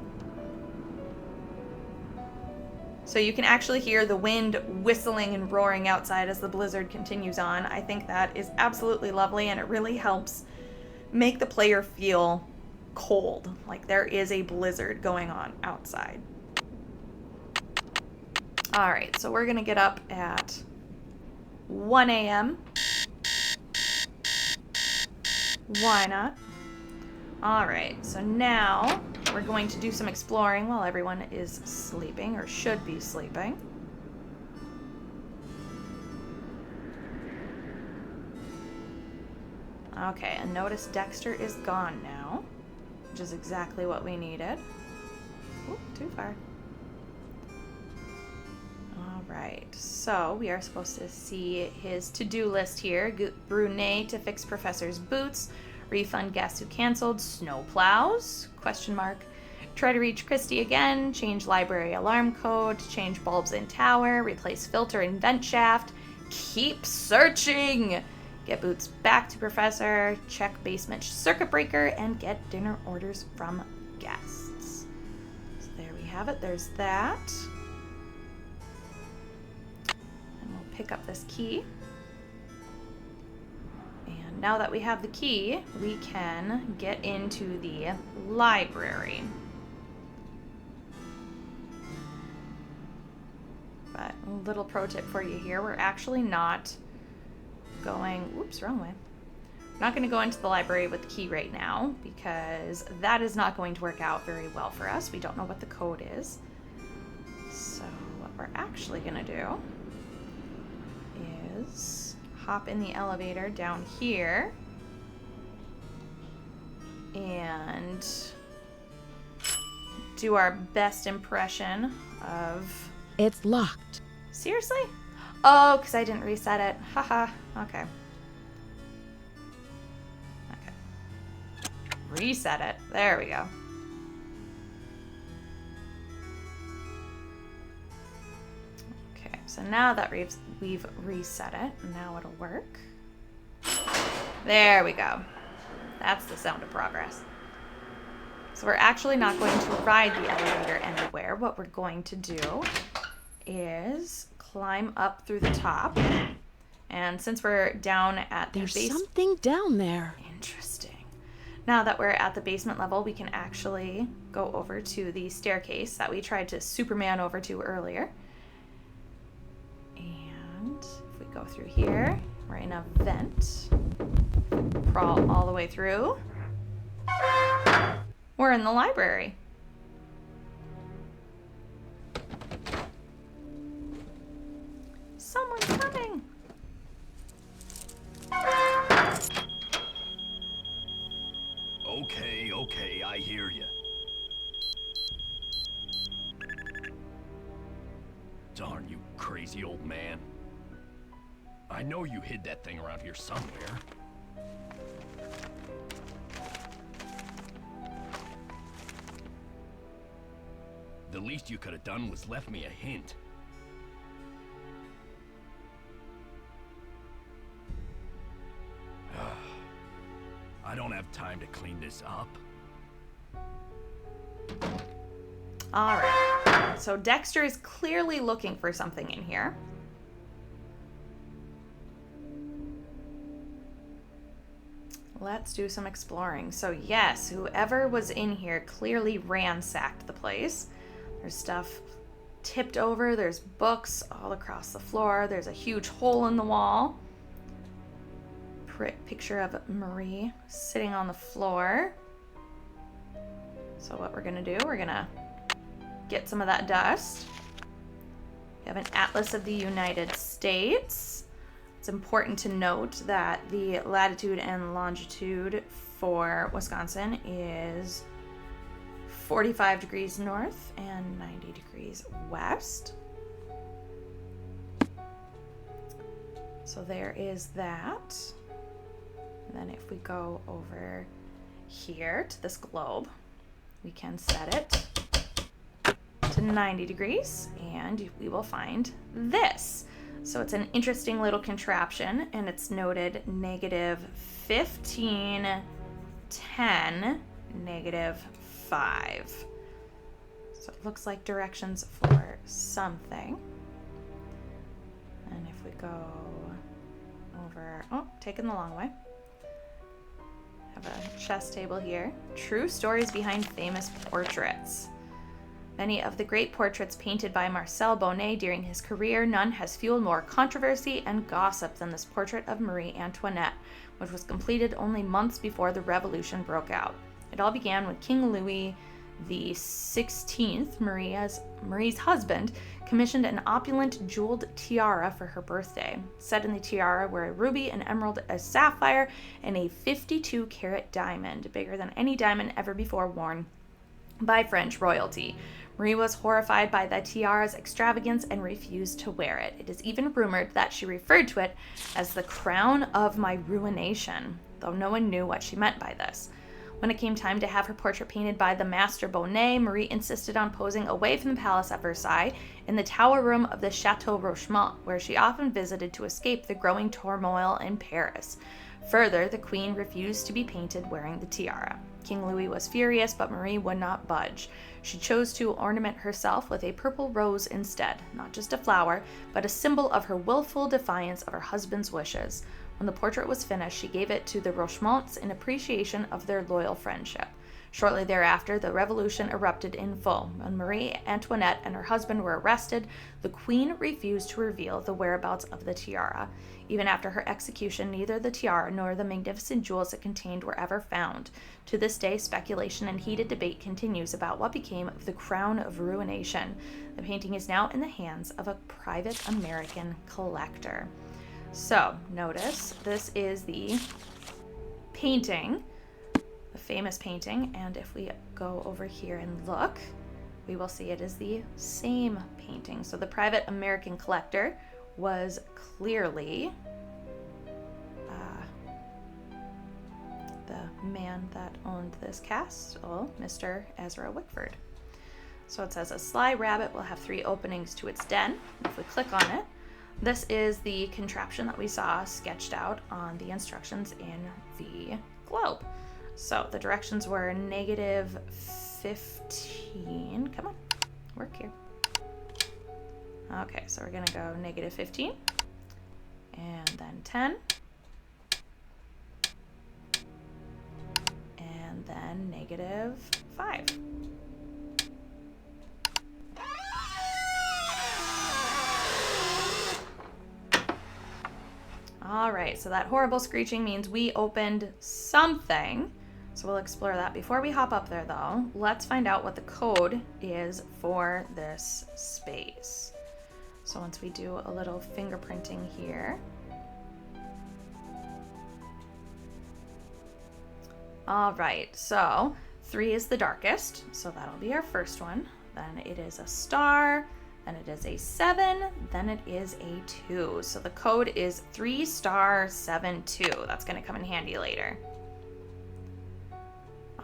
So you can actually hear the wind whistling and roaring outside as the blizzard continues on. I think that is absolutely lovely, and it really helps make the player feel cold, like there is a blizzard going on outside. All right, so we're gonna get up at 1 a.m. Why not? All right, so now we're going to do some exploring while everyone is sleeping, or should be sleeping. Okay, and notice Dexter is gone now, which is exactly what we needed. Oop, too far. All right, so we are supposed to see his to-do list here. Brunei to fix Professor's boots, refund guests who canceled, snow plows, question mark. Try to reach Christy again, change library alarm code, change bulbs in tower, replace filter in vent shaft, keep searching. Get boots back to Professor, check basement circuit breaker, and get dinner orders from guests. So there we have it, there's that. And we'll pick up this key. And now that we have the key, we can get into the library. But a little pro tip for you here, we're actually not going, oops, wrong way. We're not going to go into the library with the key right now because that is not going to work out very well for us. We don't know what the code is. So what we're actually going to do is hop in the elevator down here and do our best impression of... It's locked. Seriously? Oh, because I didn't reset it. Haha. Okay. Okay. Reset it. There we go. Okay, so now that we've reset it, now it'll work. There we go. That's the sound of progress. So we're actually not going to ride the elevator anywhere. What we're going to do is climb up through the top. And since we're down at the There's base... something down there. Interesting. Now that we're at the basement level, we can actually go over to the staircase that we tried to Superman over to earlier. And if we go through here, we're in a vent. Crawl all the way through. We're in the library. Someone's coming. Okay, I hear you. Darn you, crazy old man. I know you hid that thing around here somewhere. The least you could have done was left me a hint. I don't have time to clean this up. All right. So Dexter is clearly looking for something in here. Let's do some exploring. So yes, whoever was in here clearly ransacked the place. There's stuff tipped over. There's books all across the floor. There's a huge hole in the wall. Picture of Marie sitting on the floor. So what we're gonna do, we're gonna get some of that dust. We have an atlas of the United States. It's important to note that the latitude and longitude for Wisconsin is 45 degrees north and 90 degrees west. So there is that. And then if we go over here to this globe, we can set it to 90 degrees and we will find this. So it's an interesting little contraption and it's noted -15, 10, -5. So it looks like directions for something. And if we go over, oh, taking the long way. Have a chess table here. True stories behind famous portraits. Many of the great portraits painted by Marcel Bonnet during his career, none has fueled more controversy and gossip than this portrait of Marie Antoinette, which was completed only months before the Revolution broke out. It all began when King Louis the 16th, Marie's husband, commissioned an opulent jeweled tiara for her birthday. Set in the tiara were a ruby, an emerald, a sapphire, and a 52-carat diamond, bigger than any diamond ever before worn by French royalty. Marie was horrified by the tiara's extravagance and refused to wear it. It is even rumored that she referred to it as the crown of my ruination, though no one knew what she meant by this. When it came time to have her portrait painted by the master Bonnet, Marie insisted on posing away from the palace at Versailles in the tower room of the Chateau Rochemont, where she often visited to escape the growing turmoil in Paris. Further, the queen refused to be painted wearing the tiara. King Louis was furious, but Marie would not budge. She chose to ornament herself with a purple rose instead, not just a flower, but a symbol of her willful defiance of her husband's wishes. When the portrait was finished, she gave it to the Rochemonts in appreciation of their loyal friendship. Shortly thereafter, the revolution erupted in full. When Marie Antoinette and her husband were arrested, the queen refused to reveal the whereabouts of the tiara. Even after her execution, neither the tiara nor the magnificent jewels it contained were ever found. To this day, speculation and heated debate continues about what became of the crown of ruination. The painting is now in the hands of a private American collector. So, notice, this is the painting, the famous painting, and if we go over here and look, we will see it is the same painting. So the private American collector was clearly the man that owned this castle, Mr. Ezra Wickford. So it says a sly rabbit will have 3 openings to its den. If we click on it, this is the contraption that we saw sketched out on the instructions in the globe. So the directions were -15. Come on, work here. Okay, so we're gonna go -15 and then 10 and then -5. All right, so that horrible screeching means we opened something. So we'll explore that. Before we hop up there though, let's find out what the code is for this space. So once we do a little fingerprinting here. All right, so 3 is the darkest, so that'll be our first one. Then it is a star, then it is a 7, then it is a 2. So the code is 3*72. That's gonna come in handy later.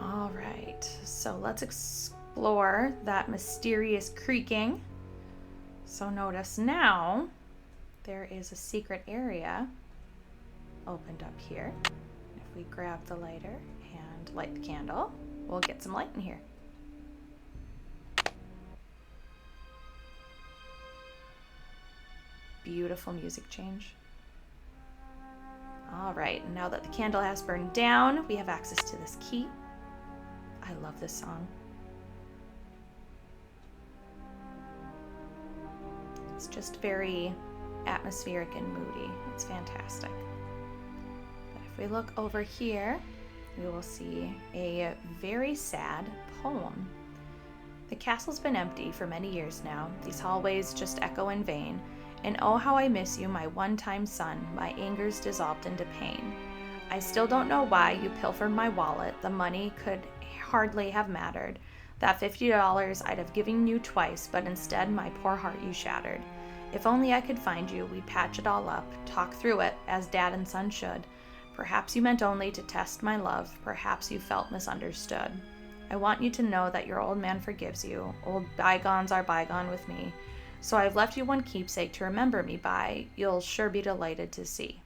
All right, so let's explore that mysterious creaking. So notice now there is a secret area opened up here. If we grab the lighter and light the candle, we'll get some light in here. Beautiful music change. All right, now that the candle has burned down, we have access to this key. I love this song. It's just very atmospheric and moody. It's fantastic. But if we look over here, we will see a very sad poem. The castle's been empty for many years now. These hallways just echo in vain. And oh, how I miss you, my one-time son. My anger's dissolved into pain. I still don't know why you pilfered my wallet. The money could hardly have mattered. That $50 I'd have given you twice, but instead my poor heart you shattered. If only I could find you, we'd patch it all up, talk through it, as dad and son should. Perhaps you meant only to test my love. Perhaps you felt misunderstood. I want you to know that your old man forgives you. Old bygones are bygone with me. So I've left you one keepsake to remember me by. You'll sure be delighted to see.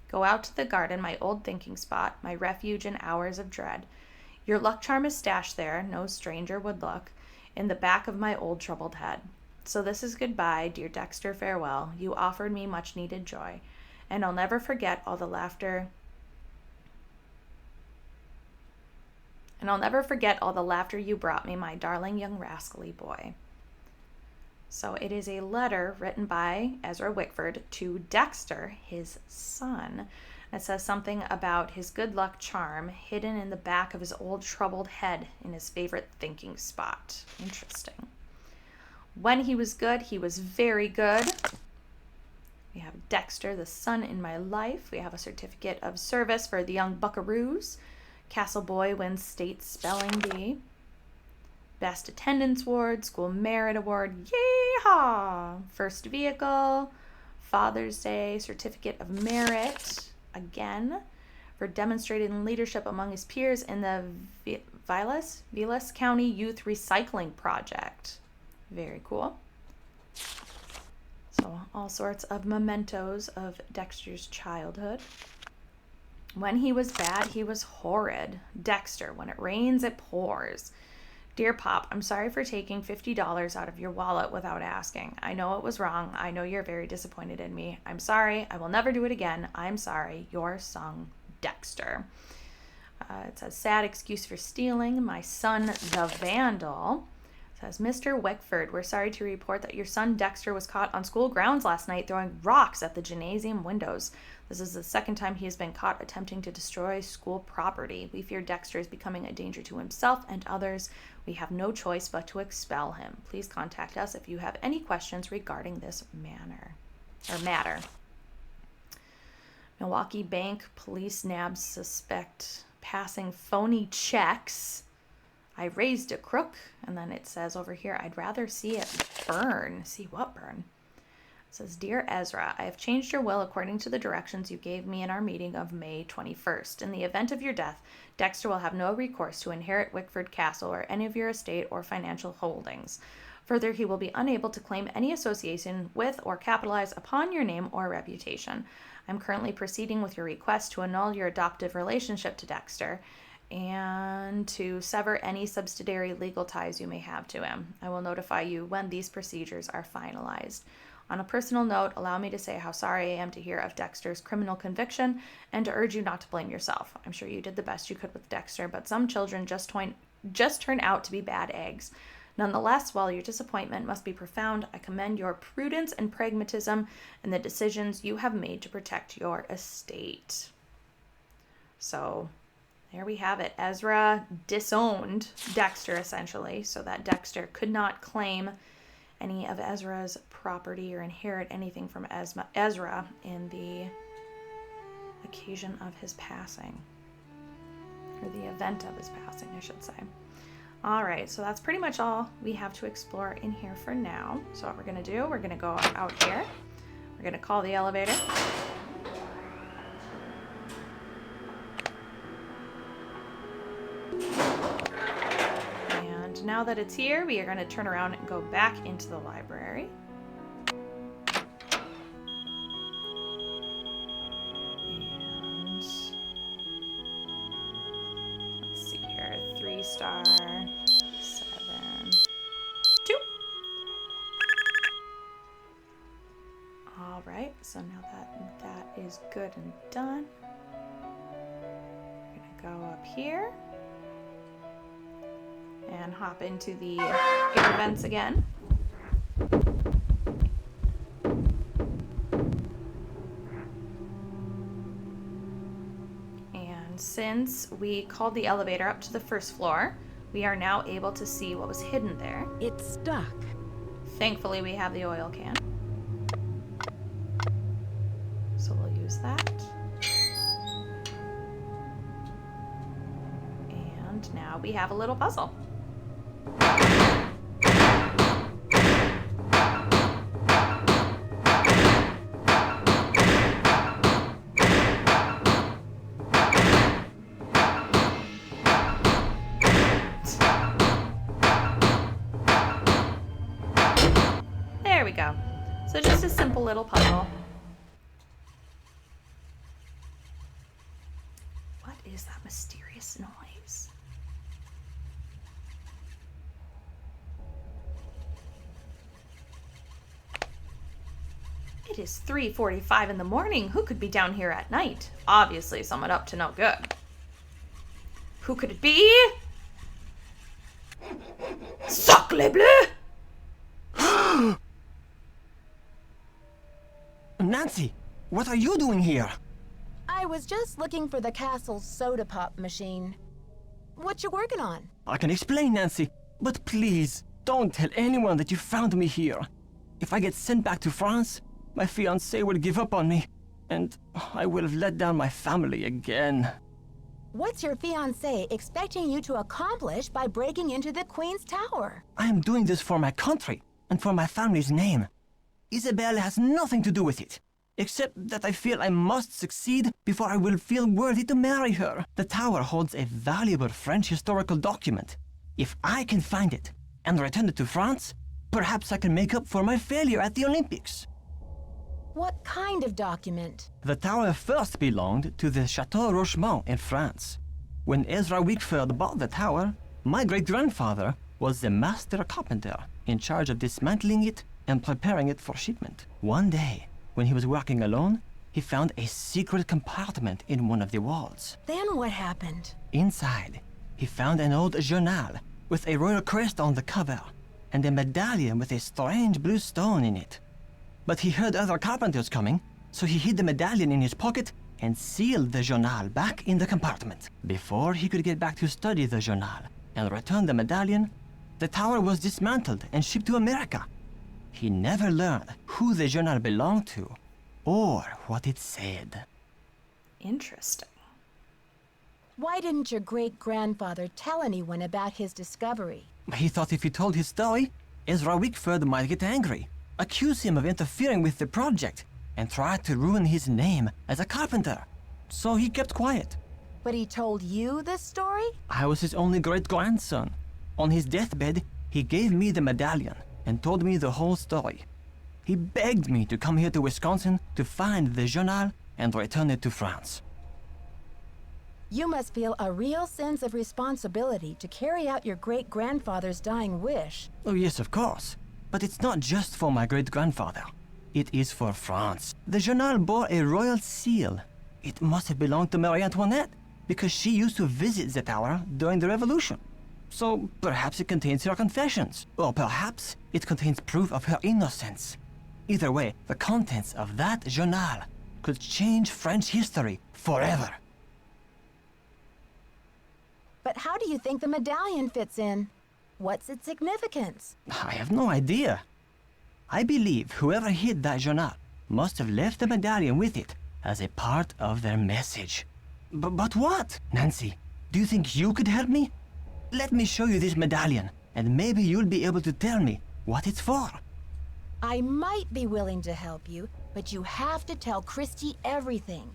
Go out to the garden, my old thinking spot, my refuge in hours of dread. Your luck charm is stashed there, no stranger would look. in the back of my old troubled head. So this is goodbye, dear Dexter, farewell. You offered me much needed joy, and I'll never forget all the laughter. And I'll never forget all the laughter you brought me, my darling young rascally boy. So it is a letter written by Ezra Wickford to Dexter, his son. It says something about his good luck charm hidden in the back of his old troubled head in his favorite thinking spot. Interesting. When he was good, he was very good. We have Dexter, the son in my life. We have a certificate of service for the young buckaroos. Castle boy wins state spelling bee. Best attendance award, school merit award. Yeehaw! First vehicle. Father's Day certificate of merit. Again, for demonstrating leadership among his peers in the Vilas County Youth Recycling Project. Very cool. So all sorts of mementos of Dexter's childhood. When he was bad, he was horrid. Dexter, when it rains, it pours. Dear Pop, I'm sorry for taking $50 out of your wallet without asking. I know it was wrong. I know you're very disappointed in me. I'm sorry. I will never do it again. I'm sorry. Your son, Dexter. It says, sad excuse for stealing. My son, the vandal. It says, Mr. Wickford, we're sorry to report that your son Dexter was caught on school grounds last night throwing rocks at the gymnasium windows. This is the second time he has been caught attempting to destroy school property. We fear Dexter is becoming a danger to himself and others. We have no choice but to expel him. Please contact us if you have any questions regarding this matter. Milwaukee Bank police nabs suspect passing phony checks. I raised a crook, and then it says over here, I'd rather see it burn. See what burn? It says, Dear Ezra, I have changed your will according to the directions you gave me in our meeting of May 21st. In the event of your death, Dexter will have no recourse to inherit Wickford Castle or any of your estate or financial holdings. Further, he will be unable to claim any association with or capitalize upon your name or reputation. I'm currently proceeding with your request to annul your adoptive relationship to Dexter and to sever any subsidiary legal ties you may have to him. I will notify you when these procedures are finalized. On a personal note, allow me to say how sorry I am to hear of Dexter's criminal conviction and to urge you not to blame yourself. I'm sure you did the best you could with Dexter, but some children just turn out to be bad eggs. Nonetheless, while your disappointment must be profound, I commend your prudence and pragmatism in the decisions you have made to protect your estate. So there we have it. Ezra disowned Dexter, essentially, so that Dexter could not claim any of Ezra's property or inherit anything from Ezra in the occasion of his passing, or the event of his passing, I should say. All right, so that's pretty much all we have to explore in here for now. So what we're gonna do, we're gonna go out here. We're gonna call the elevator. And now that it's here, we are gonna turn around and go back into the library. And let's see here, 3-star. 7, 2. All right, so now that is good and done, we're gonna go up here and hop into the air vents again. And since we called the elevator up to the first floor, we are now able to see what was hidden there. It's stuck. Thankfully, we have the oil can. So we'll use that. And now we have a little puzzle. There we go. So just a simple little puzzle. What is that mysterious noise? It is 3:45 in the morning. Who could be down here at night? Obviously someone up to no good. Who could it be? Sacre bleu! Nancy, what are you doing here? I was just looking for the castle's soda pop machine. What you working on? I can explain, Nancy, but please, don't tell anyone that you found me here. If I get sent back to France, my fiancé will give up on me, and I will have let down my family again. What's your fiancé expecting you to accomplish by breaking into the Queen's Tower? I am doing this for my country and for my family's name. Isabelle has nothing to do with it, except that I feel I must succeed before I will feel worthy to marry her. The tower holds a valuable French historical document. If I can find it and return it to France, perhaps I can make up for my failure at the Olympics. What kind of document? The tower first belonged to the Chateau Rochemont in France. When Ezra Wickford bought the tower, my great-grandfather was the master carpenter in charge of dismantling it and preparing it for shipment. One day, when he was working alone, he found a secret compartment in one of the walls. Then what happened? Inside, he found an old journal with a royal crest on the cover and a medallion with a strange blue stone in it. But he heard other carpenters coming, so he hid the medallion in his pocket and sealed the journal back in the compartment. Before he could get back to study the journal and return the medallion, the tower was dismantled and shipped to America. He never learned who the journal belonged to or what it said. Interesting. Why didn't your great-grandfather tell anyone about his discovery? He thought if he told his story, Ezra Wickford might get angry, accuse him of interfering with the project, and try to ruin his name as a carpenter. So he kept quiet. But he told you this story? I was his only great-grandson. On his deathbed, he gave me the medallion and told me the whole story. He begged me to come here to Wisconsin to find the journal and return it to France. You must feel a real sense of responsibility to carry out your great-grandfather's dying wish. Oh yes, of course. But it's not just for my great-grandfather. It is for France. The journal bore a royal seal. It must have belonged to Marie Antoinette, because she used to visit the tower during the Revolution. So perhaps it contains her confessions, or perhaps it contains proof of her innocence. Either way, the contents of that journal could change French history forever. But how do you think the medallion fits in? What's its significance? I have no idea. I believe whoever hid that journal must have left the medallion with it as a part of their message. But what? Nancy, do you think you could help me? Let me show you this medallion, and maybe you'll be able to tell me what it's for. I might be willing to help you, but you have to tell Christy everything.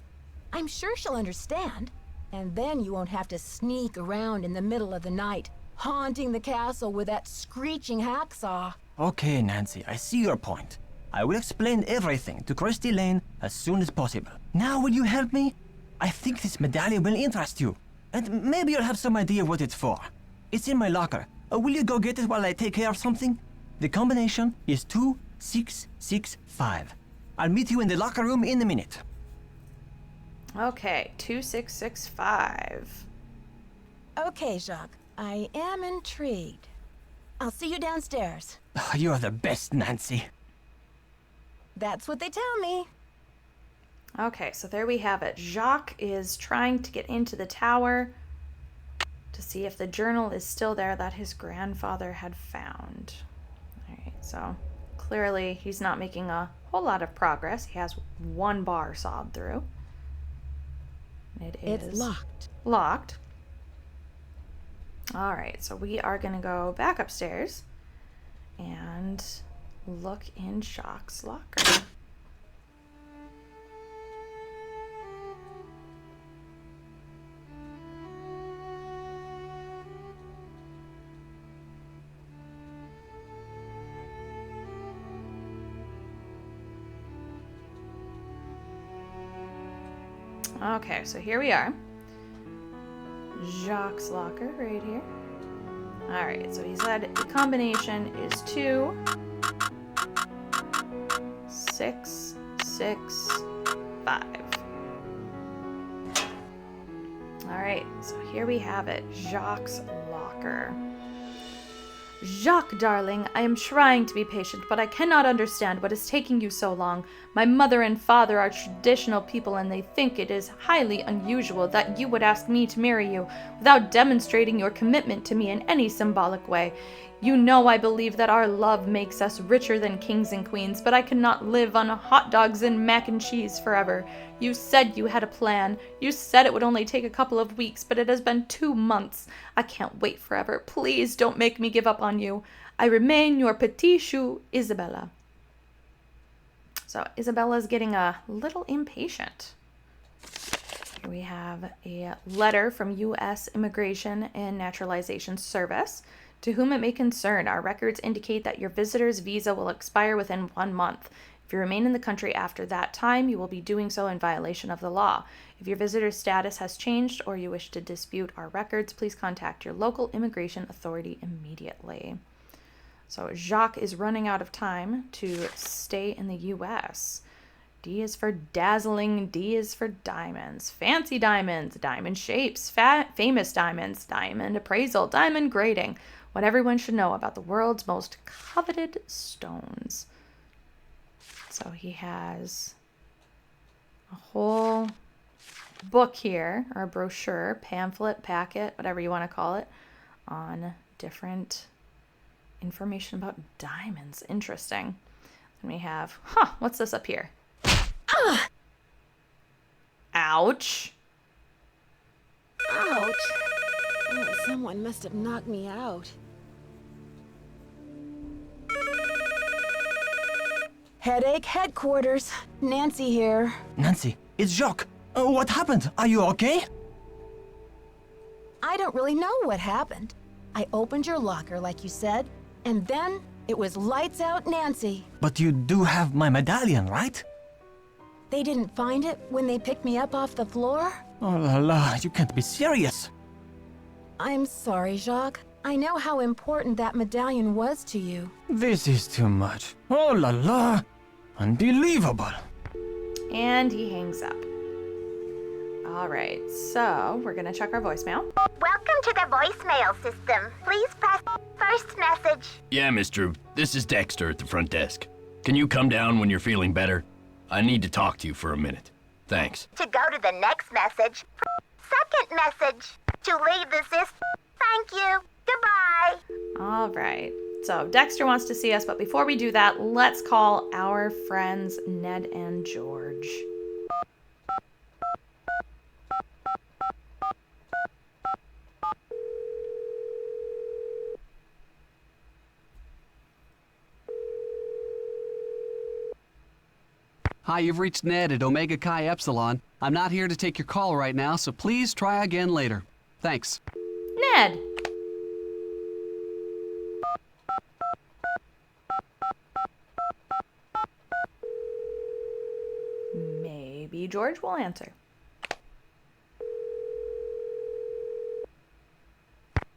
I'm sure she'll understand, and then you won't have to sneak around in the middle of the night, haunting the castle with that screeching hacksaw. Okay, Nancy, I see your point. I will explain everything to Christy Lane as soon as possible. Now will you help me? I think this medallion will interest you, and maybe you'll have some idea what it's for. It's in my locker. Will you go get it while I take care of something? The combination is 2665. I'll meet you in the locker room in a minute. Okay, 2665. Okay, Jacques, I am intrigued. I'll see you downstairs. You're the best, Nancy. That's what they tell me. Okay, so there we have it. Jacques is trying to get into the tower to see if the journal is still there that his grandfather had found. Alright, so clearly he's not making a whole lot of progress. He has one bar sawed through. It's locked. Locked. Alright, so we are going to go back upstairs and look in Jacques' locker. Okay, so here we are. Jacques' locker right here. Alright, so he said the combination is 2, 6, 6, 5. Alright, so here we have it. Jacques' locker. Jacques, darling, I am trying to be patient, but I cannot understand what is taking you so long. My mother and father are traditional people, and they think it is highly unusual that you would ask me to marry you without demonstrating your commitment to me in any symbolic way. You know I believe that our love makes us richer than kings and queens, but I cannot live on hot dogs and mac and cheese forever. You said you had a plan. You said it would only take a couple of weeks, but it has been 2 months. I can't wait forever. Please don't make me give up on you. I remain your petite chou, Isabella. So Isabella's getting a little impatient. Here we have a letter from U.S. Immigration and Naturalization Service. To whom it may concern, our records indicate that your visitor's visa will expire within 1 month. If you remain in the country after that time, you will be doing so in violation of the law. If your visitor's status has changed or you wish to dispute our records, please contact your local immigration authority immediately. So Jacques is running out of time to stay in the U.S. D is for dazzling, D is for diamonds. Fancy diamonds, diamond shapes, famous diamonds, diamond appraisal, diamond grading. What everyone should know about the world's most coveted stones. So he has a whole book here, or a brochure, pamphlet, packet, whatever you want to call it, on different information about diamonds. Interesting. And we have, what's this up here? Ouch. Ouch. Oh, someone must have knocked me out. Headache headquarters. Nancy here. Nancy, it's Jacques. What happened? Are you okay? I don't really know what happened. I opened your locker like you said, and then it was lights out Nancy. But you do have my medallion, right? They didn't find it when they picked me up off the floor? Oh la la, you can't be serious. I'm sorry, Jacques. I know how important that medallion was to you. This is too much. Oh la la. Unbelievable. And he hangs up. All right, so we're going to check our voicemail. Welcome to the voicemail system. Please press first message. Yeah, Miss Drew. This is Dexter at the front desk. Can you come down when you're feeling better? I need to talk to you for a minute. Thanks. To go to the next message, second message. To leave the system, thank you. Goodbye. All right, so Dexter wants to see us, but before we do that, let's call our friends Ned and George. Hi, you've reached Ned at Omega Chi Epsilon. I'm not here to take your call right now, so please try again later. Thanks. Ned! Maybe George will answer.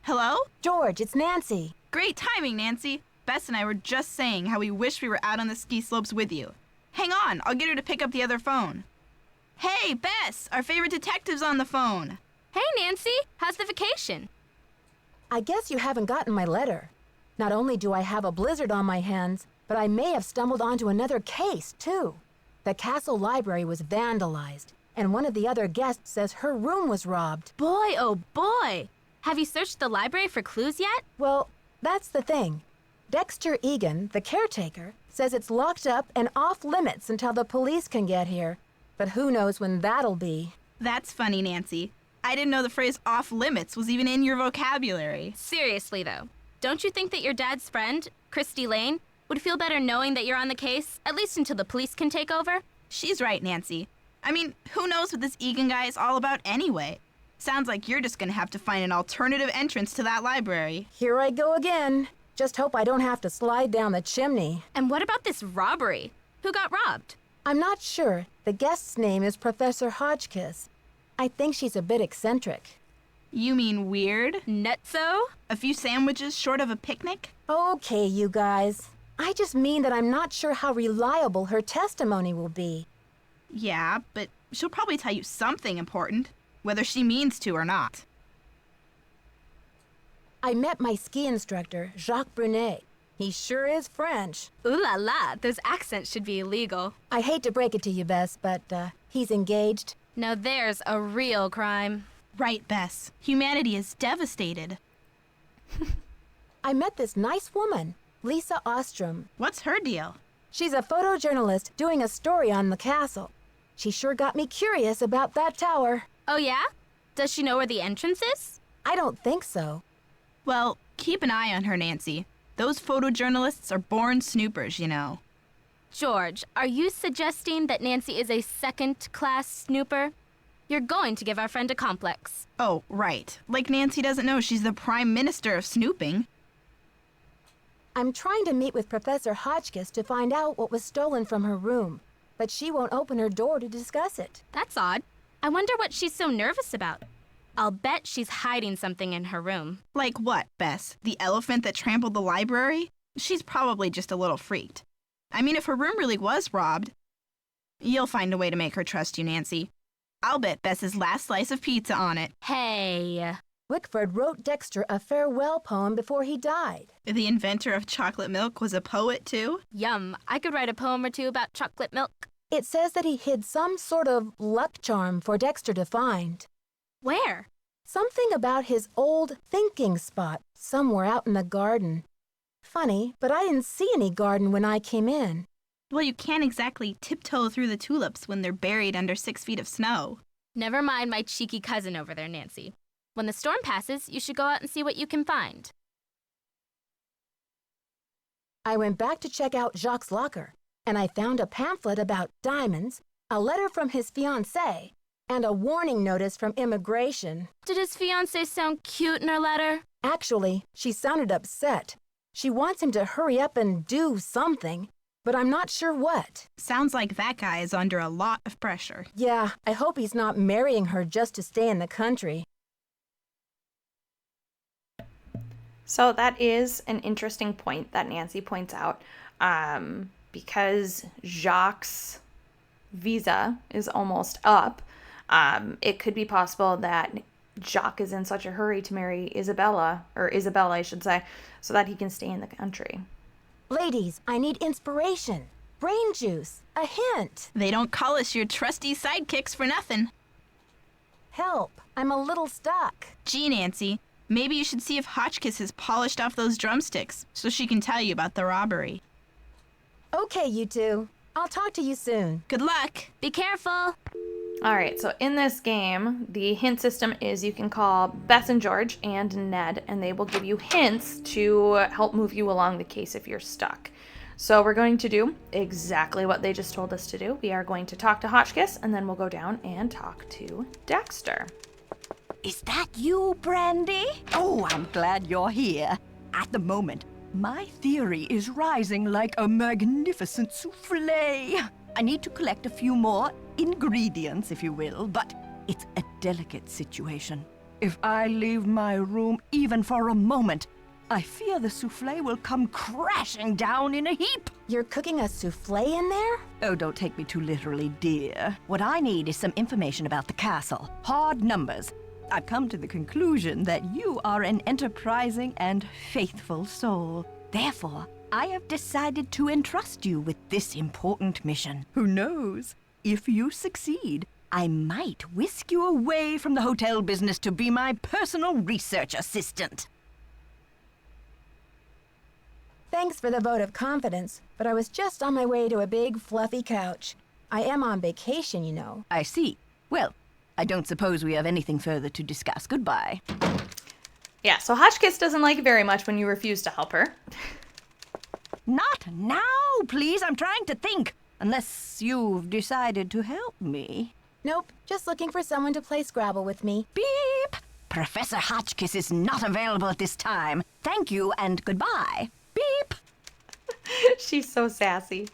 Hello? George, it's Nancy. Great timing, Nancy. Bess and I were just saying how we wish we were out on the ski slopes with you. Hang on, I'll get her to pick up the other phone. Hey, Bess, our favorite detective's on the phone. Hey, Nancy, how's the vacation? I guess you haven't gotten my letter. Not only do I have a blizzard on my hands, but I may have stumbled onto another case, too. The castle library was vandalized, and one of the other guests says her room was robbed. Boy, oh boy! Have you searched the library for clues yet? Well, that's the thing. Dexter Egan, the caretaker, says it's locked up and off limits until the police can get here. But who knows when that'll be. That's funny, Nancy. I didn't know the phrase off limits was even in your vocabulary. Seriously, though, don't you think that your dad's friend, Christy Lane, would feel better knowing that you're on the case, at least until the police can take over? She's right, Nancy. I mean, who knows what this Egan guy is all about anyway? Sounds like you're just gonna have to find an alternative entrance to that library. Here I go again. Just hope I don't have to slide down the chimney. And what about this robbery? Who got robbed? I'm not sure. The guest's name is Professor Hotchkiss. I think she's a bit eccentric. You mean weird? Nutso? A few sandwiches short of a picnic? Okay, you guys. I just mean that I'm not sure how reliable her testimony will be. Yeah, but she'll probably tell you something important, whether she means to or not. I met my ski instructor, Jacques Brunet. He sure is French. Ooh la la, those accents should be illegal. I hate to break it to you, Bess, but he's engaged. Now there's a real crime. Right, Bess. Humanity is devastated. I met this nice woman, Lisa Ostrom. What's her deal? She's a photojournalist doing a story on the castle. She sure got me curious about that tower. Oh yeah? Does she know where the entrance is? I don't think so. Well, keep an eye on her, Nancy. Those photojournalists are born snoopers, you know. George, are you suggesting that Nancy is a second-class snooper? You're going to give our friend a complex. Oh, right. Like Nancy doesn't know she's the prime minister of snooping. I'm trying to meet with Professor Hotchkiss to find out what was stolen from her room, but she won't open her door to discuss it. That's odd. I wonder what she's so nervous about. I'll bet she's hiding something in her room. Like what, Bess? The elephant that trampled the library? She's probably just a little freaked. I mean, if her room really was robbed, you'll find a way to make her trust you, Nancy. I'll bet Bess's last slice of pizza on it. Hey. Wickford wrote Dexter a farewell poem before he died. The inventor of chocolate milk was a poet, too? Yum. I could write a poem or two about chocolate milk. It says that he hid some sort of luck charm for Dexter to find. Where? Something about his old thinking spot somewhere out in the garden. Funny, but I didn't see any garden when I came in. Well, you can't exactly tiptoe through the tulips when they're buried under 6 feet of snow. Never mind my cheeky cousin over there, Nancy. When the storm passes, you should go out and see what you can find. I went back to check out Jacques' locker, and I found a pamphlet about diamonds, a letter from his fiancée, and a warning notice from immigration. Did his fiancée sound cute in her letter? Actually, she sounded upset. She wants him to hurry up and do something, but I'm not sure what. Sounds like that guy is under a lot of pressure. Yeah, I hope he's not marrying her just to stay in the country. So that is an interesting point that Nancy points out, because Jacques' visa is almost up. It could be possible that Jacques is in such a hurry to marry Isabella, I should say, so that he can stay in the country. Ladies, I need inspiration, brain juice, a hint. They don't call us your trusty sidekicks for nothing. Help, I'm a little stuck. Gee, Nancy, maybe you should see if Hotchkiss has polished off those drumsticks so she can tell you about the robbery. Okay, you two. I'll talk to you soon. Good luck. Be careful. All right, so in this game, the hint system is you can call Bess and George and Ned, and they will give you hints to help move you along the case if you're stuck. So we're going to do exactly what they just told us to do. We are going to talk to Hotchkiss, and then we'll go down and talk to Dexter. Is that you, Brandy? Oh, I'm glad you're here. At the moment, my theory is rising like a magnificent souffle. I need to collect a few more ingredients, if you will, but it's a delicate situation. If I leave my room even for a moment, I fear the souffle will come crashing down in a heap. You're cooking a souffle in there? Oh, don't take me too literally, dear. What I need is some information about the castle. Hard numbers. I've come to the conclusion that you are an enterprising and faithful soul. Therefore, I have decided to entrust you with this important mission. Who knows? If you succeed, I might whisk you away from the hotel business to be my personal research assistant. Thanks for the vote of confidence, but I was just on my way to a big, fluffy couch. I am on vacation, you know. I see. Well, I don't suppose we have anything further to discuss. Goodbye. Yeah, so Hotchkiss doesn't like it very much when you refuse to help her. Not now, please. I'm trying to think. Unless you've decided to help me. Nope, just looking for someone to play Scrabble with me. Beep! Professor Hotchkiss is not available at this time. Thank you and goodbye. Beep! She's so sassy.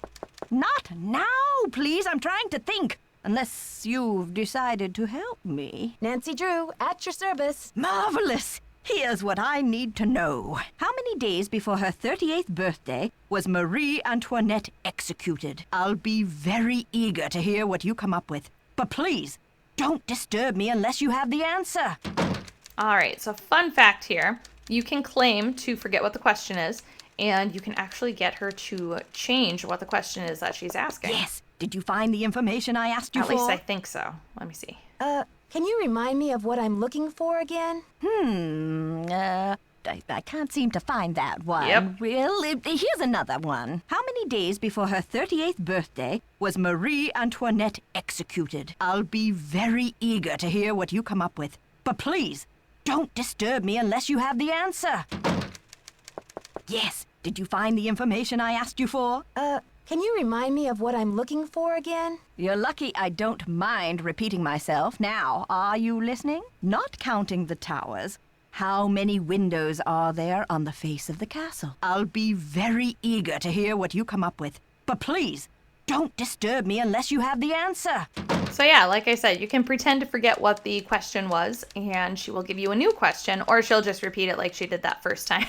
Not now, please. I'm trying to think. Unless you've decided to help me. Nancy Drew, at your service. Marvelous! Here's what I need to know. How many days before her 38th birthday was Marie Antoinette executed? I'll be very eager to hear what you come up with. But please, don't disturb me unless you have the answer. All right, so fun fact here. You can claim to forget what the question is, and you can actually get her to change what the question is that she's asking. Yes. Did you find the information I asked you for? At least I think so. Let me see. Can you remind me of what I'm looking for again? I can't seem to find that one. Yep. Well, here's another one. How many days before her 38th birthday was Marie Antoinette executed? I'll be very eager to hear what you come up with. But please, don't disturb me unless you have the answer. Yes. Did you find the information I asked you for? Can you remind me of what I'm looking for again? You're lucky I don't mind repeating myself. Now, are you listening? Not counting the towers. How many windows are there on the face of the castle? I'll be very eager to hear what you come up with. But please, don't disturb me unless you have the answer. So yeah, like I said, you can pretend to forget what the question was, and she will give you a new question, or she'll just repeat it like she did that first time.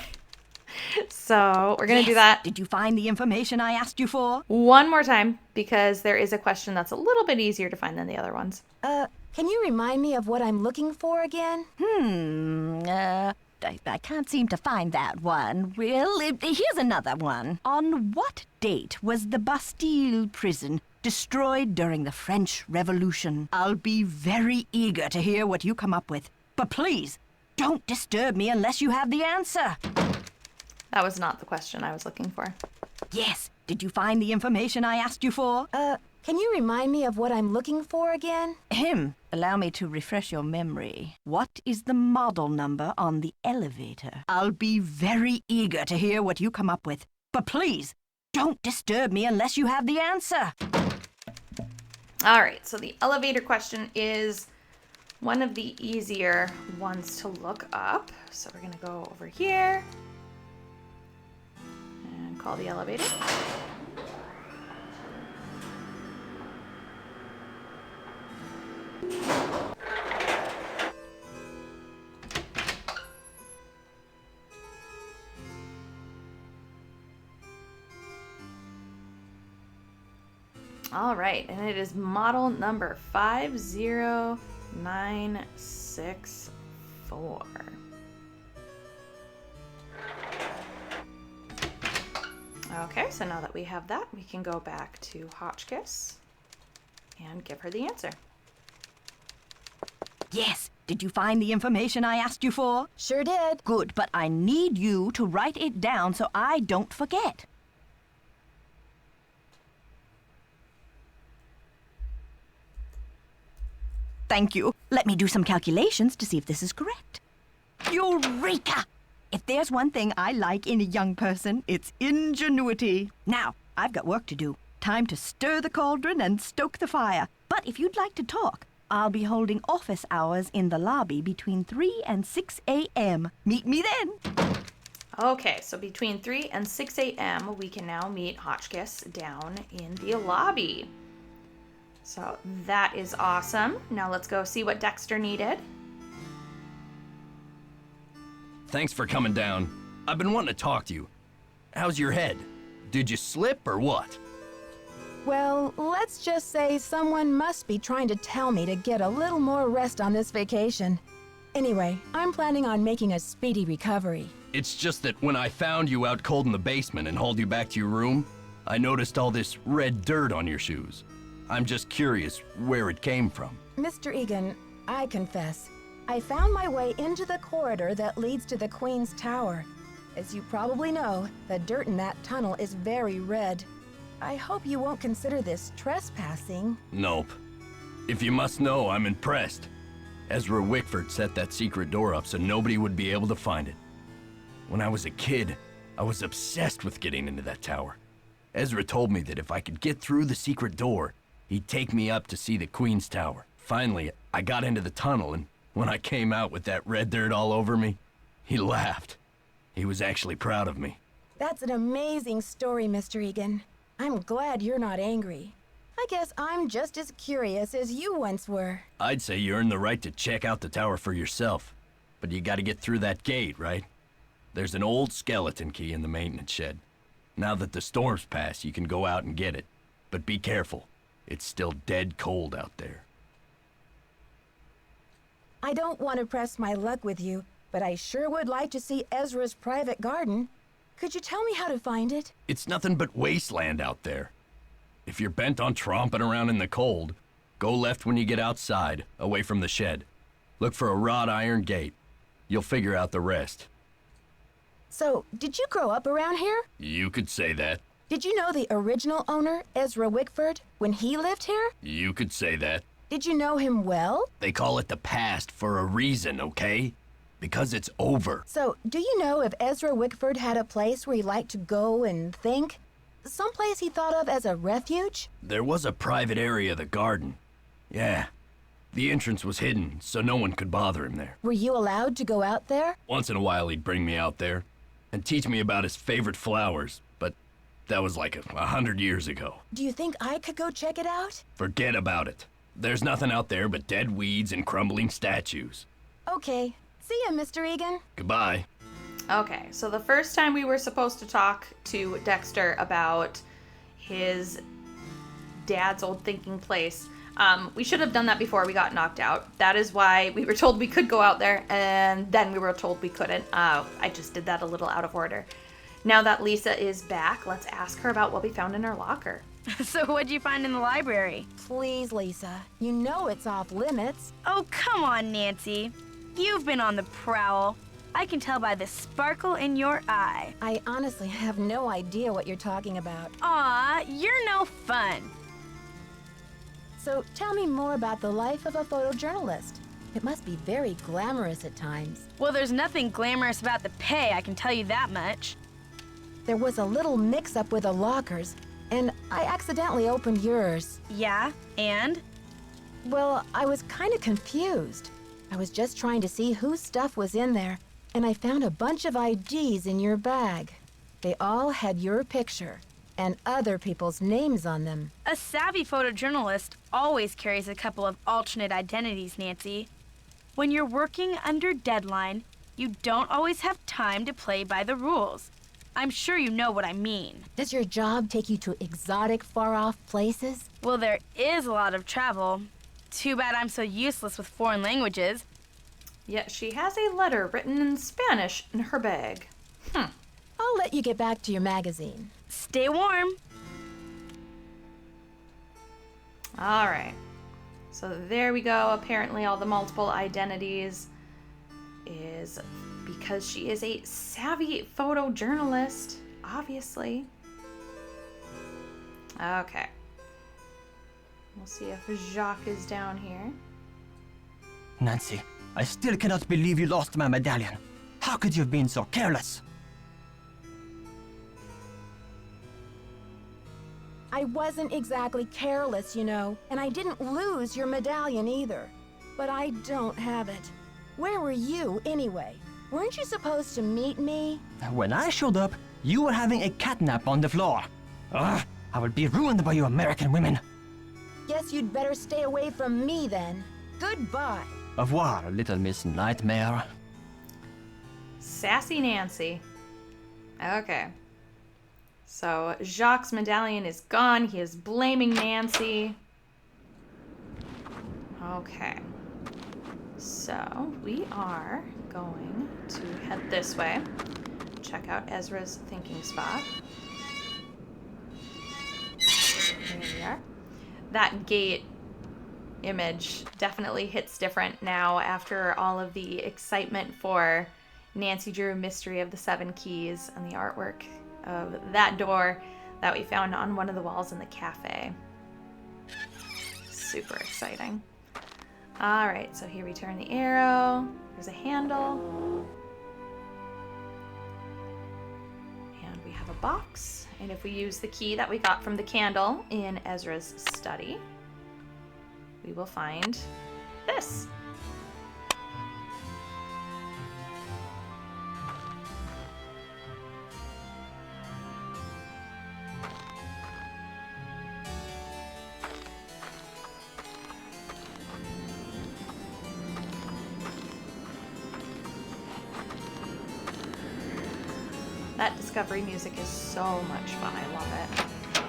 So we're going to do that. Did you find the information I asked you for? One more time, because there is a question that's a little bit easier to find than the other ones. Can you remind me of what I'm looking for again? I can't seem to find that one. Well, here's another one. On what date was the Bastille prison destroyed during the French Revolution? I'll be very eager to hear what you come up with. But please, don't disturb me unless you have the answer. That was not the question I was looking for. Yes. Did you find the information I asked you for? Can you remind me of what I'm looking for again? Allow me to refresh your memory. What is the model number on the elevator? I'll be very eager to hear what you come up with. But please, don't disturb me unless you have the answer. All right, so the elevator question is one of the easier ones to look up. So we're going to go over here and call the elevator. All right, and it is model number 50964. Okay, so now that we have that, we can go back to Hotchkiss and give her the answer. Yes. Did you find the information I asked you for? Sure did. Good, but I need you to write it down so I don't forget. Thank you. Let me do some calculations to see if this is correct. Eureka! If there's one thing I like in a young person, it's ingenuity. Now, I've got work to do. Time to stir the cauldron and stoke the fire. But if you'd like to talk, I'll be holding office hours in the lobby between 3 and 6 a.m. Meet me then. Okay, so between 3 and 6 a.m., we can now meet Hotchkiss down in the lobby. So that is awesome. Now let's go see what Dexter needed. Thanks for coming down. I've been wanting to talk to you. How's your head? Did you slip or what? Well, let's just say someone must be trying to tell me to get a little more rest on this vacation. Anyway, I'm planning on making a speedy recovery. It's just that when I found you out cold in the basement and hauled you back to your room, I noticed all this red dirt on your shoes. I'm just curious where it came from. Mr. Egan, I confess, I found my way into the corridor that leads to the Queen's Tower. As you probably know, the dirt in that tunnel is very red. I hope you won't consider this trespassing. Nope. If you must know, I'm impressed. Ezra Wickford set that secret door up so nobody would be able to find it. When I was a kid, I was obsessed with getting into that tower. Ezra told me that if I could get through the secret door, he'd take me up to see the Queen's Tower. Finally, I got into the tunnel, and when I came out with that red dirt all over me, he laughed. He was actually proud of me. That's an amazing story, Mr. Egan. I'm glad you're not angry. I guess I'm just as curious as you once were. I'd say you earned the right to check out the tower for yourself. But you gotta get through that gate, right? There's an old skeleton key in the maintenance shed. Now that the storm's passed, you can go out and get it. But be careful. It's still dead cold out there. I don't want to press my luck with you, but I sure would like to see Ezra's private garden. Could you tell me how to find it? It's nothing but wasteland out there. If you're bent on tromping around in the cold, go left when you get outside, away from the shed. Look for a wrought iron gate. You'll figure out the rest. So, did you grow up around here? You could say that. Did you know the original owner, Ezra Wickford, when he lived here? You could say that. Did you know him well? They call it the past for a reason, okay? Because it's over. So, do you know if Ezra Wickford had a place where he liked to go and think? Someplace he thought of as a refuge? There was a private area of the garden. Yeah. The entrance was hidden, so no one could bother him there. Were you allowed to go out there? Once in a while he'd bring me out there and teach me about his favorite flowers, but that was like 100 years ago. Do you think I could go check it out? Forget about it. There's nothing out there but dead weeds and crumbling statues. Okay. See ya, Mr. Egan. Goodbye. Okay, so the first time we were supposed to talk to Dexter about his dad's old thinking place, we should have done that before we got knocked out. That is why we were told we could go out there, and then we were told we couldn't. I just did that a little out of order. Now that Lisa is back, let's ask her about what we found in her locker. So what'd you find in the library? Please, Lisa. You know it's off limits. Oh, come on, Nancy. You've been on the prowl. I can tell by the sparkle in your eye. I honestly have no idea what you're talking about. Aw, you're no fun. So tell me more about the life of a photojournalist. It must be very glamorous at times. Well, there's nothing glamorous about the pay, I can tell you that much. There was a little mix-up with the lockers, and I accidentally opened yours. Yeah, and? Well, I was kind of confused. I was just trying to see whose stuff was in there, and I found a bunch of IDs in your bag. They all had your picture and other people's names on them. A savvy photojournalist always carries a couple of alternate identities, Nancy. When you're working under deadline, you don't always have time to play by the rules. I'm sure you know what I mean. Does your job take you to exotic, far-off places? Well, there is a lot of travel. Too bad I'm so useless with foreign languages. Yet she has a letter written in Spanish in her bag. I'll let you get back to your magazine. Stay warm. All right. So there we go. Apparently all the multiple identities is because she is a savvy photojournalist, obviously. Okay. We'll see if Jacques is down here. Nancy, I still cannot believe you lost my medallion. How could you have been so careless? I wasn't exactly careless, you know, and I didn't lose your medallion either. But I don't have it. Where were you, anyway? Weren't you supposed to meet me? When I showed up, you were having a catnap on the floor. Ugh, I will be ruined by you American women. Guess you'd better stay away from me then. Goodbye. Au revoir, little Miss Nightmare. Sassy Nancy. Okay. So Jacques' medallion is gone. He is blaming Nancy. Okay. So we are going to head this way. Check out Ezra's thinking spot. Here we are. That gate image definitely hits different now after all of the excitement for Nancy Drew Mystery of the Seven Keys and the artwork of that door that we found on one of the walls in the cafe. Super exciting. All right, so here we turn the arrow. There's a handle. And we have a box. And if we use the key that we got from the candle in Ezra's study, we will find this. That discovery music is so much fun. I love it.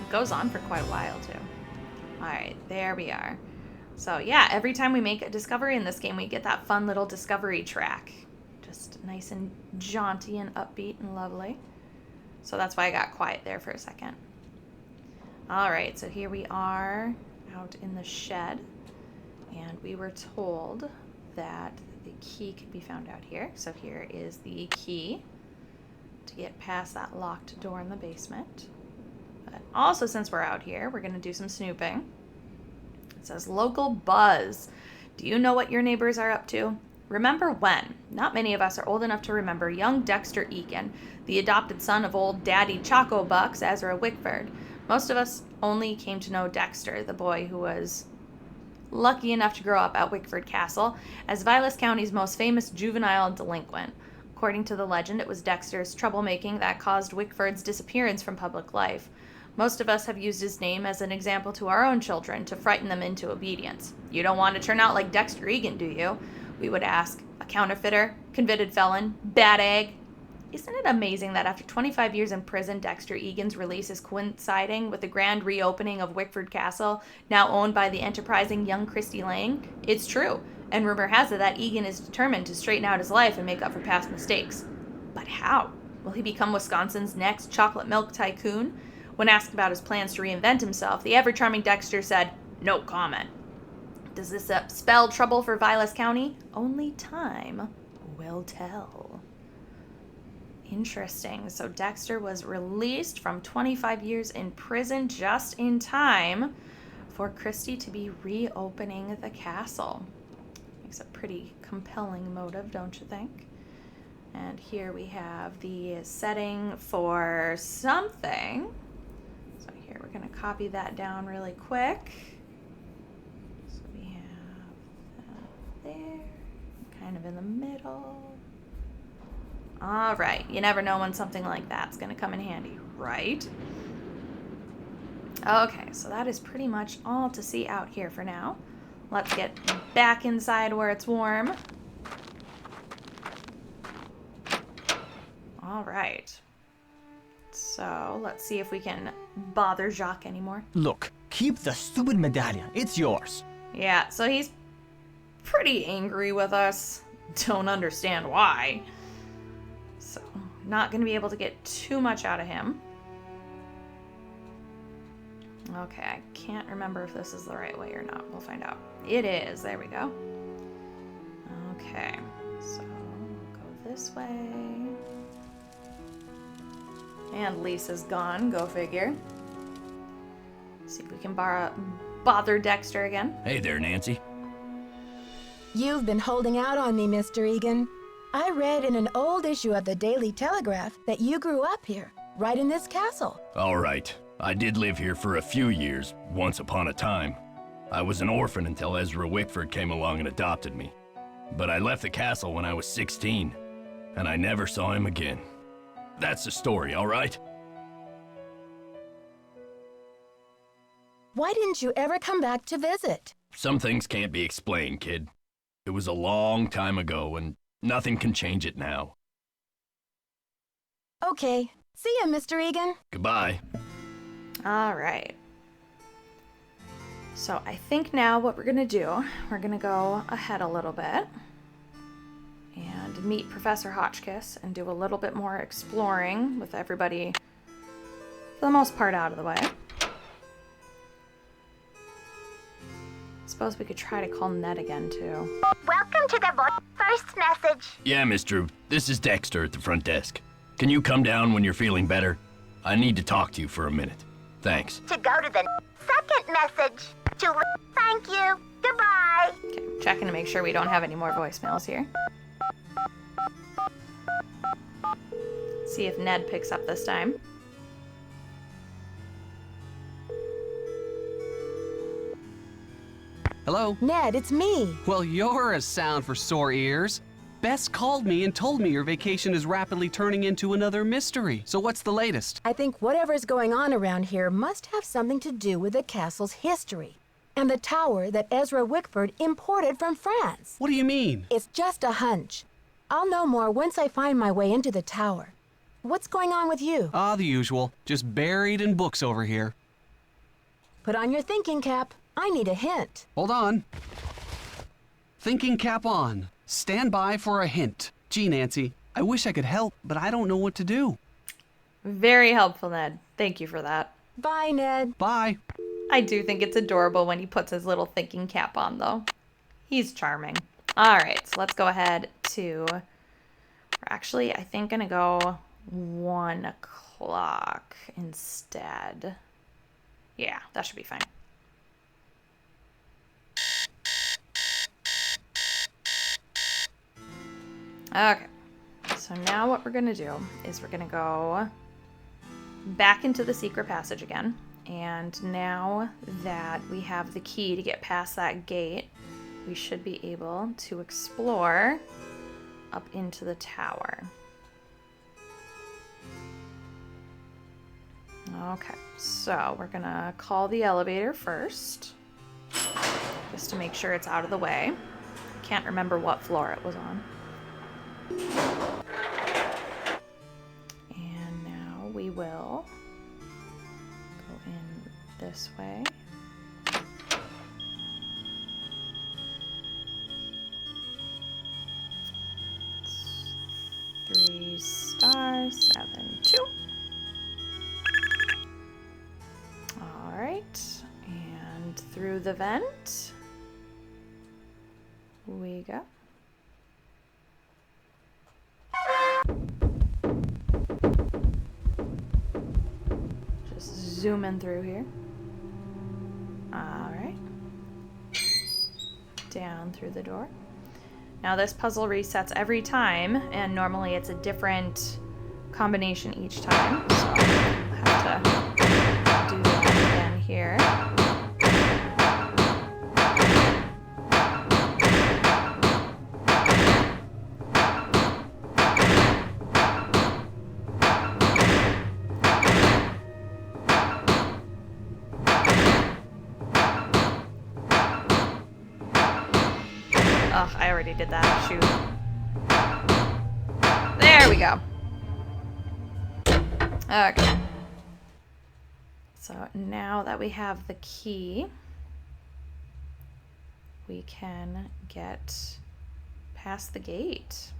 It goes on for quite a while, too. Alright, there we are. So, yeah, every time we make a discovery in this game, we get that fun little discovery track. Just nice and jaunty and upbeat and lovely. So that's why I got quiet there for a second. Alright, so here we are out in the shed. And we were told that the key could be found out here. So here is the key to get past that locked door in the basement. But also, since we're out here, we're going to do some snooping. It says, local buzz. Do you know what your neighbors are up to? Remember when? Not many of us are old enough to remember young Dexter Egan, the adopted son of old Daddy Choco Bucks, Ezra Wickford. Most of us only came to know Dexter, the boy who was lucky enough to grow up at Wickford Castle as Vilas County's most famous juvenile delinquent. According to the legend, it was Dexter's troublemaking that caused Wickford's disappearance from public life. Most of us have used his name as an example to our own children to frighten them into obedience. You don't want to turn out like Dexter Egan, do you? We would ask. A counterfeiter, convicted felon, bad egg. Isn't it amazing that after 25 years in prison, Dexter Egan's release is coinciding with the grand reopening of Wickford Castle, now owned by the enterprising young Christy Lang? It's true, and rumor has it that Egan is determined to straighten out his life and make up for past mistakes. But how? Will he become Wisconsin's next chocolate milk tycoon? When asked about his plans to reinvent himself, the ever-charming Dexter said, "No comment." Does this spell trouble for Vilas County? Only time will tell. Interesting. So Dexter was released from 25 years in prison just in time for Christy to be reopening the castle. Makes a pretty compelling motive, don't you think? And here we have the setting for something. So here we're going to copy that down really quick. So we have that there, kind of in the middle. All right, you never know when something like that's going to come in handy, right? Okay, so that is pretty much all to see out here for now. Let's get back inside where it's warm. All right. So let's see if we can bother Jacques anymore. Look, keep the stupid medallion. It's yours. Yeah, so he's pretty angry with us. Don't understand why. So, not going to be able to get too much out of him. Okay, I can't remember if this is the right way or not. We'll find out. It is. There we go. Okay, so we'll go this way. And Lisa's gone. Go figure. See if we can bother Dexter again. Hey there, Nancy. You've been holding out on me, Mr. Egan. I read in an old issue of the Daily Telegraph that you grew up here, right in this castle. All right. I did live here for a few years, once upon a time. I was an orphan until Ezra Wickford came along and adopted me. But I left the castle when I was 16, and I never saw him again. That's the story, all right? Why didn't you ever come back to visit? Some things can't be explained, kid. It was a long time ago, and nothing can change it now. Okay. See ya, Mr. Egan. Goodbye. All right. So I think now what we're going to do, we're going to go ahead a little bit and meet Professor Hotchkiss and do a little bit more exploring with everybody, for the most part, out of the way. Suppose we could try to call Ned again, too. Welcome to the first message. Yeah, mister. This is Dexter at the front desk. Can you come down when you're feeling better? I need to talk to you for a minute. Thanks. To go to the second message. Thank you. Goodbye. Okay, checking to make sure we don't have any more voicemails here. See if Ned picks up this time. Hello? Ned, it's me. Well, you're a sound for sore ears. Bess called me and told me your vacation is rapidly turning into another mystery. So what's the latest? I think whatever's going on around here must have something to do with the castle's history and the tower that Ezra Wickford imported from France. What do you mean? It's just a hunch. I'll know more once I find my way into the tower. What's going on with you? Ah, the usual. Just buried in books over here. Put on your thinking cap. I need a hint. Hold on. Thinking cap on. Stand by for a hint. Gee, Nancy, I wish I could help, but I don't know what to do. Very helpful, Ned. Thank you for that. Bye, Ned. Bye. I do think it's adorable when he puts his little thinking cap on, though. He's charming. All right, so let's go ahead to... We're actually, I think, going to go 1 o'clock instead. Yeah, that should be fine. Okay, so now what we're going to do is we're going to go back into the secret passage again. And now that we have the key to get past that gate, we should be able to explore up into the tower. Okay, so we're gonna call the elevator first, just to make sure it's out of the way. Can't remember what floor it was on. And now we will go in this way. 3 stars, 7, 2. All right, and through the vent we go. Just zoom in through here. All right. Down through the door. Now this puzzle resets every time, and normally it's a different combination each time. So I'll have to do that again here. Oh, I already did that. Shoot. There we go. Okay. So now that we have the key, we can get past the gate.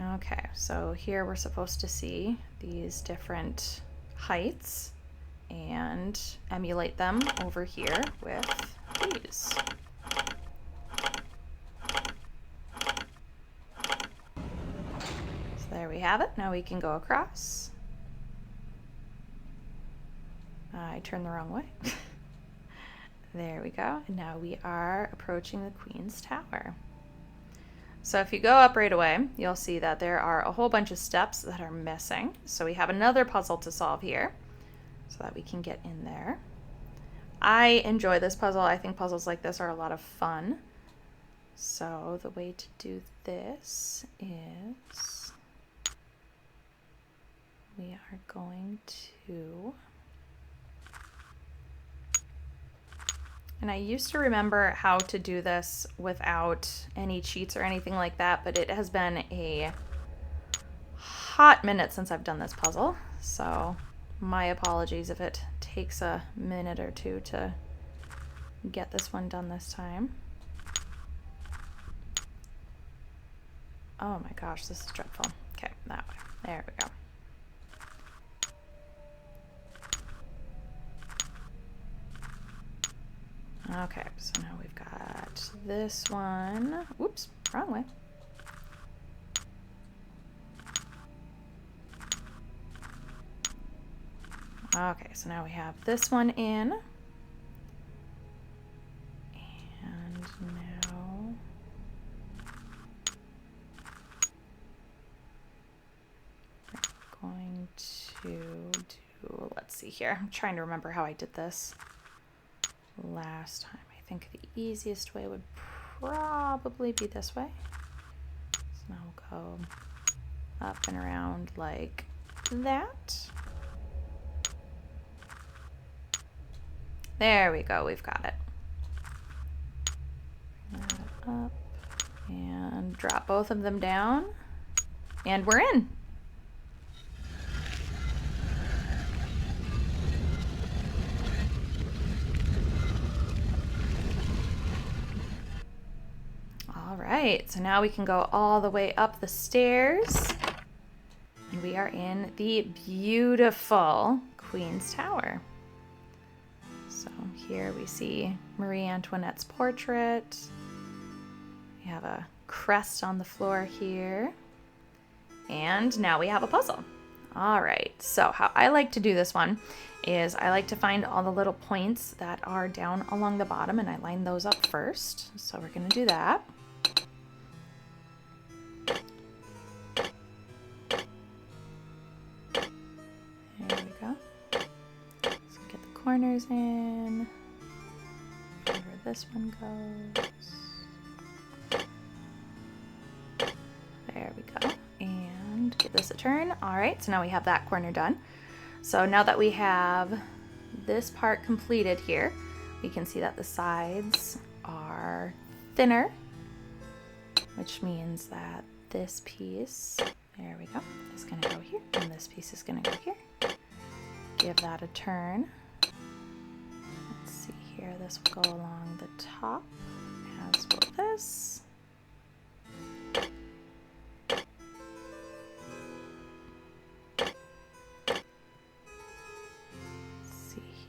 Okay, so here we're supposed to see these different heights and emulate them over here with these. So there we have it. Now we can go across. I turned the wrong way. There we go. And now we are approaching the Queen's Tower. So if you go up right away, you'll see that there are a whole bunch of steps that are missing. So we have another puzzle to solve here, so that we can get in there. I enjoy this puzzle. I think puzzles like this are a lot of fun. So the way to do this is we are going to... And I used to remember how to do this without any cheats or anything like that, but it has been a hot minute since I've done this puzzle. So my apologies if it takes a minute or two to get this one done this time. Oh my gosh, this is dreadful. Okay, that way. There we go. Okay, so now we've got this one. Oops, wrong way. Okay, so now we have this one in. And now we're going to do, let's see here. I'm trying to remember how I did this last time. I think the easiest way would probably be this way. So now we'll go up and around like that. There we go, we've got it. Up. And drop both of them down. And we're in. All right, so now we can go all the way up the stairs. And we are in the beautiful Queen's Tower. So here we see Marie Antoinette's portrait. We have a crest on the floor here. And now we have a puzzle. All right, so how I like to do this one is I like to find all the little points that are down along the bottom, and I line those up first. So we're gonna do that. There we go. So get the corners in. Where this one goes. There we go. And give this a turn. All right, so now we have that corner done. So now that we have this part completed here, we can see that the sides are thinner, which means that this piece, there we go, is going to go here, and this piece is going to go here. Give that a turn. Let's see here, this will go along the top, as will this.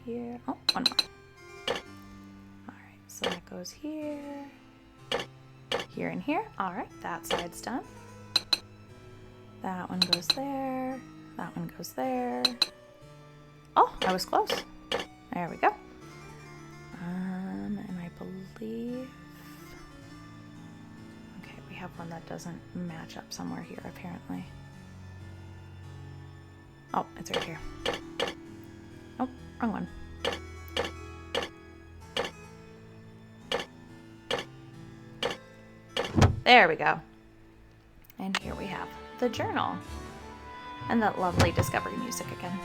Here. Oh, one more. All right, so that goes here, here, and here. All right, that side's done. That one goes there. That one goes there. Oh, I was close. There we go. And I believe... Okay, we have one that doesn't match up somewhere here, apparently. Oh, it's right here. Oh, wrong one. There we go. And here we have the journal. And that lovely discovery music again.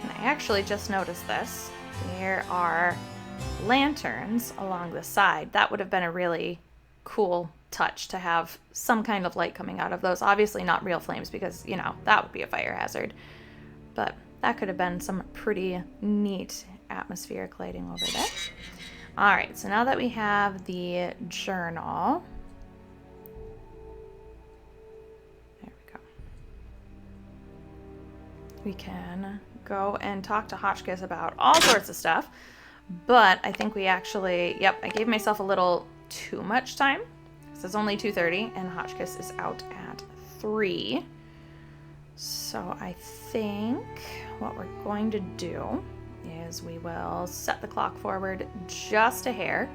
And I actually just noticed this. There are lanterns along the side. That would have been a really cool touch to have some kind of light coming out of those. Obviously not real flames because, you know, that would be a fire hazard. But that could have been some pretty neat atmospheric lighting over there. All right, so now that we have the journal, there we go. We can go and talk to Hotchkiss about all sorts of stuff, but I think we actually, yep, I gave myself a little too much time. This is only 2:30 and Hotchkiss is out at 3. So I think what we're going to do is we will set the clock forward just a hair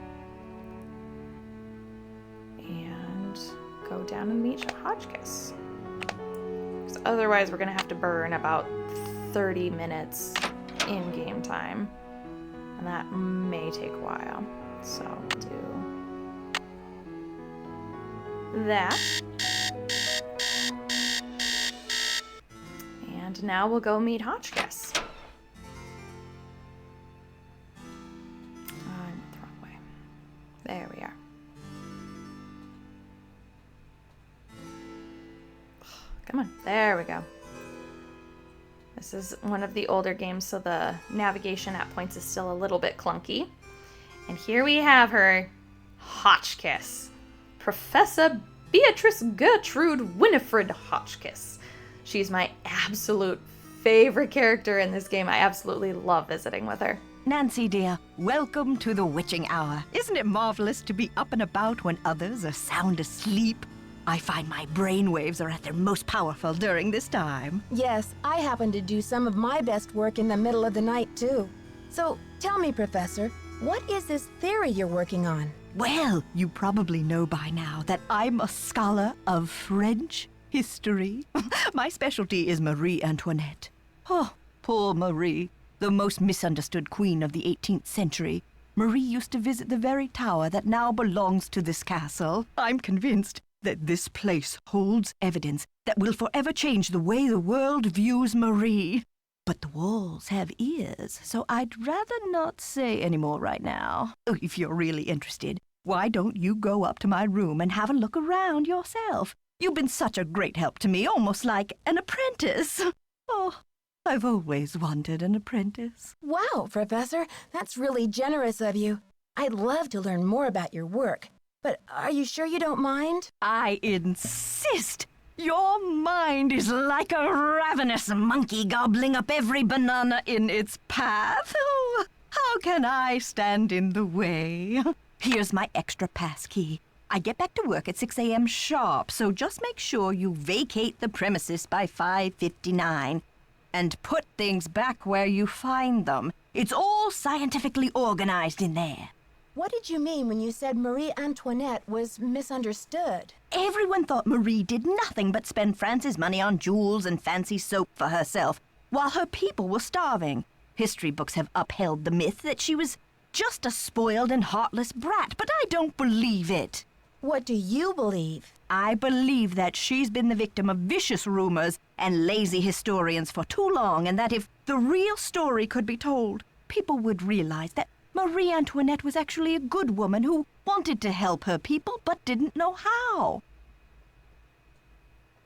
and go down and meet Hotchkiss. Because otherwise we're gonna have to burn about 30 minutes in game time, and that may take a while. So we'll do that. And now we'll go meet Hotchkiss. I went the wrong way. There we are. Come on, there we go. This is one of the older games, so the navigation at points is still a little bit clunky. And here we have her, Hotchkiss. Professor Beatrice Gertrude Winifred Hotchkiss. She's my absolute favorite character in this game. I absolutely love visiting with her. Nancy, dear, welcome to the witching hour. Isn't it marvelous to be up and about when others are sound asleep? I find my brainwaves are at their most powerful during this time. Yes, I happen to do some of my best work in the middle of the night, too. So, tell me, Professor, what is this theory you're working on? Well, you probably know by now that I'm a scholar of French history. My specialty is Marie Antoinette. Oh, poor Marie. the most misunderstood queen of the 18th century. Marie used to visit the very tower that now belongs to this castle. I'm convinced that this place holds evidence that will forever change the way the world views Marie. But the walls have ears, so I'd rather not say any more right now. If you're really interested, why don't you go up to my room and have a look around yourself? You've been such a great help to me, almost like an apprentice. Oh, I've always wanted an apprentice. Wow, Professor, that's really generous of you. I'd love to learn more about your work, but are you sure you don't mind? I insist. Your mind is like a ravenous monkey gobbling up every banana in its path. Oh, how can I stand in the way? Here's my extra pass key. I get back to work at 6 a.m. sharp, so just make sure you vacate the premises by 5:59 and put things back where you find them. It's all scientifically organized in there. What did you mean when you said Marie Antoinette was misunderstood? Everyone thought Marie did nothing but spend France's money on jewels and fancy soap for herself, while her people were starving. History books have upheld the myth that she was just a spoiled and heartless brat, but I don't believe it. What do you believe? I believe that she's been the victim of vicious rumors and lazy historians for too long, and that if the real story could be told, people would realize that Marie Antoinette was actually a good woman who wanted to help her people but didn't know how.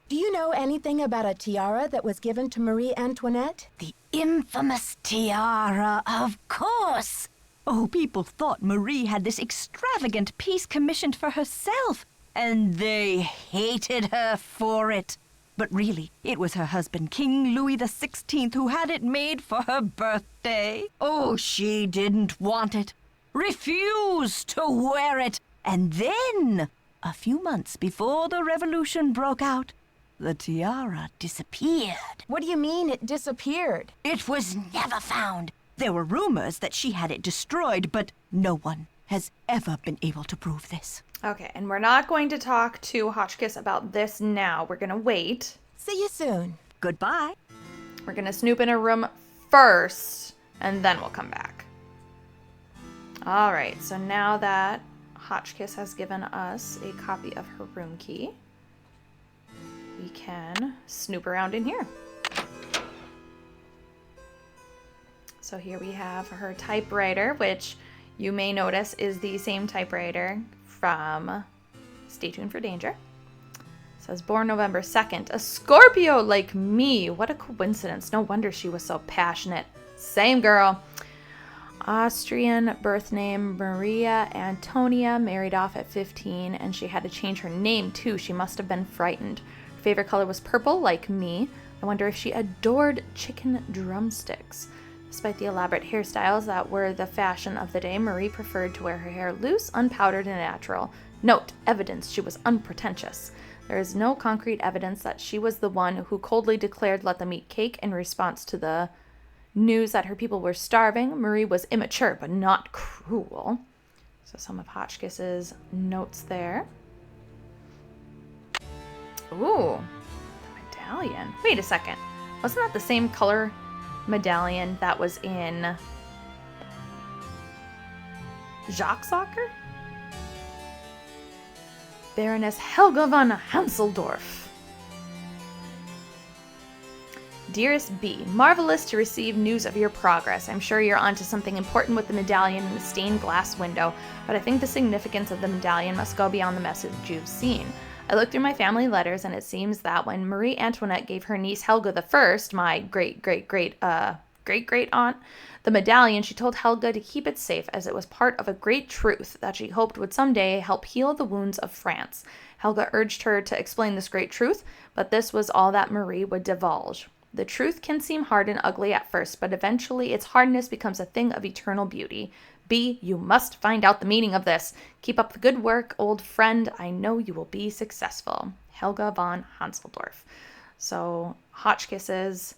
Do you know anything about a tiara that was given to Marie Antoinette? The infamous tiara, of course. Oh, people thought Marie had this extravagant piece commissioned for herself, and they hated her for it. But really, it was her husband, King Louis XVI, who had it made for her birthday. Oh, she didn't want it, refused to wear it, and then, a few months before the revolution broke out, the tiara disappeared. What do you mean it disappeared? It was never found. There were rumors that she had it destroyed, but no one has ever been able to prove this. Okay, and we're not going to talk to Hotchkiss about this now. We're going to wait. See you soon. Goodbye. We're going to snoop in her room first, and then we'll come back. All right, so now that Hotchkiss has given us a copy of her room key, we can snoop around in here. So here we have her typewriter, which you may notice is the same typewriter from Stay Tuned for Danger. It says, born November 2nd, a Scorpio like me. What a coincidence. No wonder she was so passionate. Same girl. Austrian birth name Maria Antonia, married off at 15, and she had to change her name too. She must have been frightened. Her favorite color was purple like me. I wonder if she adored chicken drumsticks. Despite the elaborate hairstyles that were the fashion of the day, Marie preferred to wear her hair loose, unpowdered, and natural. Note, evidence she was unpretentious. There is no concrete evidence that she was the one who coldly declared let them eat cake in response to the news that her people were starving. Marie was immature, but not cruel. So some of Hotchkiss's notes there. Ooh, the medallion. Wait a second. Wasn't that the same color medallion that was in Jacques Soccer? Baroness Helga von Hanseldorf. Dearest B, marvelous to receive news of your progress. I'm sure you're onto something important with the medallion in the stained glass window, but I think the significance of the medallion must go beyond the message you've seen. I looked through my family letters, and it seems that when Marie Antoinette gave her niece Helga I, my great-great-aunt, the medallion, she told Helga to keep it safe as it was part of a great truth that she hoped would someday help heal the wounds of France. Helga urged her to explain this great truth, but this was all that Marie would divulge. The truth can seem hard and ugly at first, but eventually its hardness becomes a thing of eternal beauty. B, you must find out the meaning of this. Keep up the good work, old friend. I know you will be successful. Helga von Hanseldorf. So Hotchkiss's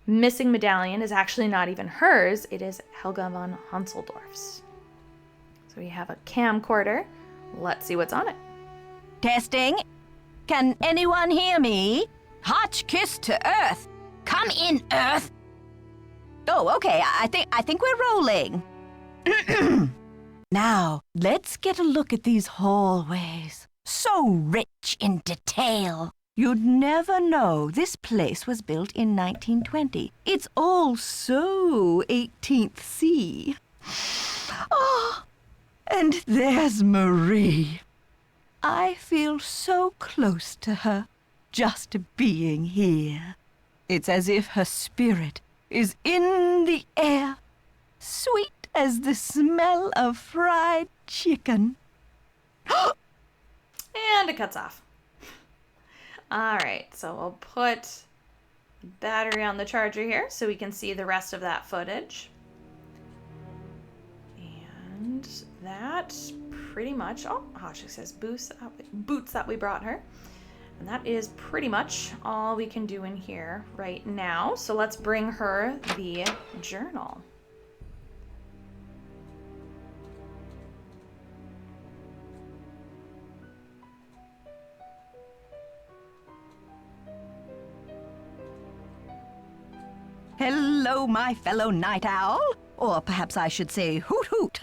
missing medallion is actually not even hers. It is Helga von Hanseldorf's. So we have a camcorder. Let's see what's on it. Testing. Can anyone hear me? Hotchkiss to Earth. Come in, Earth. Oh, okay. I think we're rolling. Now, let's get a look at these hallways. So rich in detail. You'd never know this place was built in 1920. It's all so 18th C. Oh, and there's Marie. I feel so close to her, just being here. It's as if her spirit is in the air, sweet as the smell of fried chicken. And it cuts off. All right, so we'll put battery on the charger here so we can see the rest of that footage. And that pretty much, oh, she says boots that we brought her. And that is pretty much all we can do in here right now. So let's bring her the journal. Hello, my fellow night owl. Or perhaps I should say hoot hoot.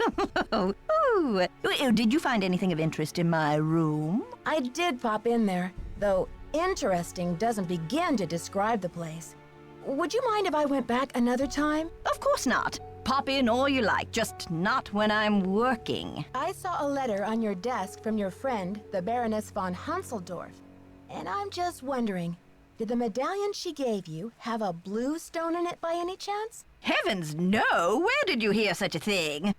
Ooh. Did you find anything of interest in my room? I did pop in there, though interesting doesn't begin to describe the place. Would you mind if I went back another time? Of course not. Pop in all you like, just not when I'm working. I saw a letter on your desk from your friend, the Baroness von Hunseldorf. And I'm just wondering, did the medallion she gave you have a blue stone in it by any chance? Heavens, no! Where did you hear such a thing?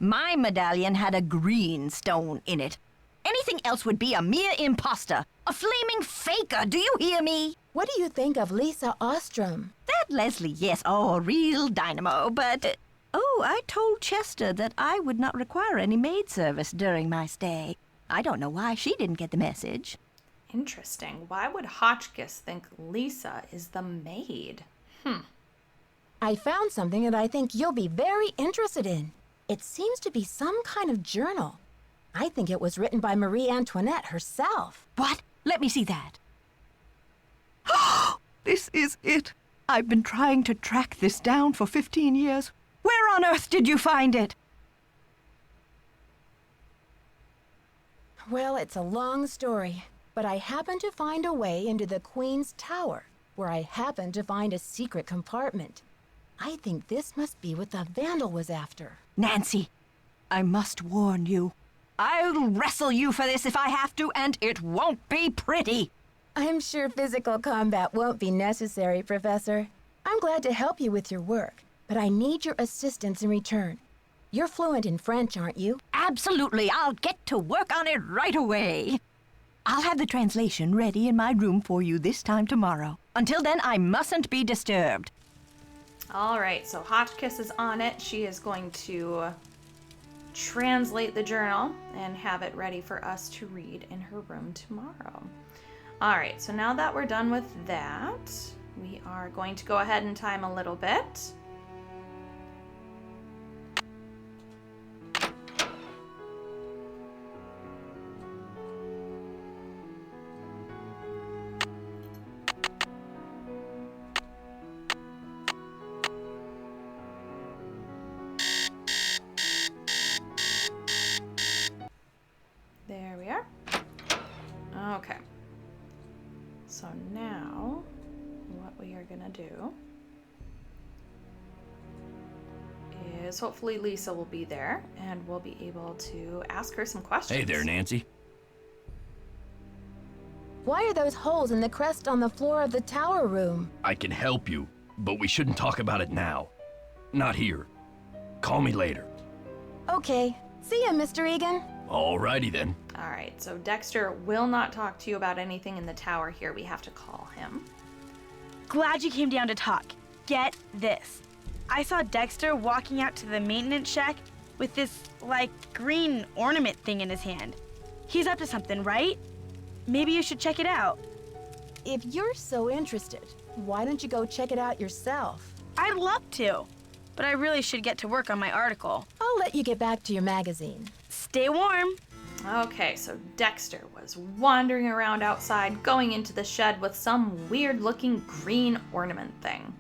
My medallion had a green stone in it. Anything else would be a mere imposter. A flaming faker, do you hear me? What do you think of Lisa Ostrom? That Leslie, yes, a real dynamo, but... I told Chester that I would not require any maid service during my stay. I don't know why she didn't get the message. Interesting. Why would Hotchkiss think Lisa is the maid? I found something that I think you'll be very interested in. It seems to be some kind of journal. I think it was written by Marie Antoinette herself. What? Let me see that. This is it. I've been trying to track this down for 15 years. Where on earth did you find it? Well, it's a long story, but I happened to find a way into the Queen's Tower, where I happened to find a secret compartment. I think this must be what the vandal was after. Nancy, I must warn you. I'll wrestle you for this if I have to, and it won't be pretty. I'm sure physical combat won't be necessary, Professor. I'm glad to help you with your work, but I need your assistance in return. You're fluent in French, aren't you? Absolutely. I'll get to work on it right away. I'll have the translation ready in my room for you this time tomorrow. Until then, I mustn't be disturbed. All right, so Hotchkiss is on it. She is going to translate the journal and have it ready for us to read in her room tomorrow. All right, so now that we're done with that, we are going to go ahead and time a little bit. There we are. Okay. So now, what we are gonna do is hopefully Lisa will be there and we'll be able to ask her some questions. Hey there, Nancy. Why are those holes in the crest on the floor of the tower room? I can help you, but we shouldn't talk about it now. Not here. Call me later. Okay. See ya, Mr. Egan. Alrighty then. All right, so Dexter will not talk to you about anything in the tower here. We have to call him. Glad you came down to talk. Get this. I saw Dexter walking out to the maintenance shack with this, green ornament thing in his hand. He's up to something, right? Maybe you should check it out. If you're so interested, why don't you go check it out yourself? I'd love to, but I really should get to work on my article. I'll let you get back to your magazine. Stay warm. Okay, so Dexter was wandering around outside, going into the shed with some weird-looking green ornament thing.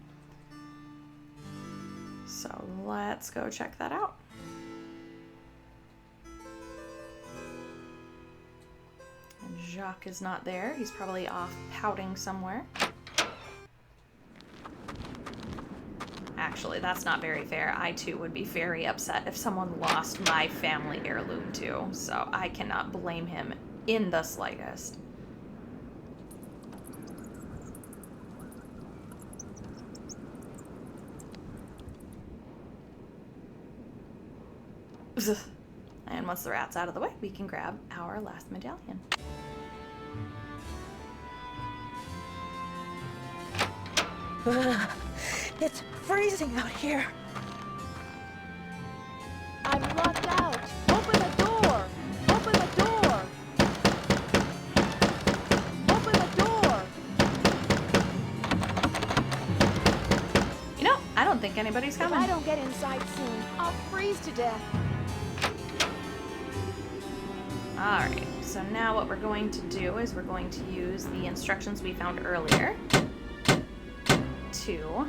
So let's go check that out. And Jacques is not there. He's probably off pouting somewhere. Actually, that's not very fair. I too would be very upset if someone lost my family heirloom too, so I cannot blame him in the slightest. And once the rat's out of the way, we can grab our last medallion. It's freezing out here. I'm locked out. Open the door. Open the door. Open the door. You know, I don't think anybody's coming. If I don't get inside soon, I'll freeze to death. Alright, so now what we're going to do is we're going to use the instructions we found earlier to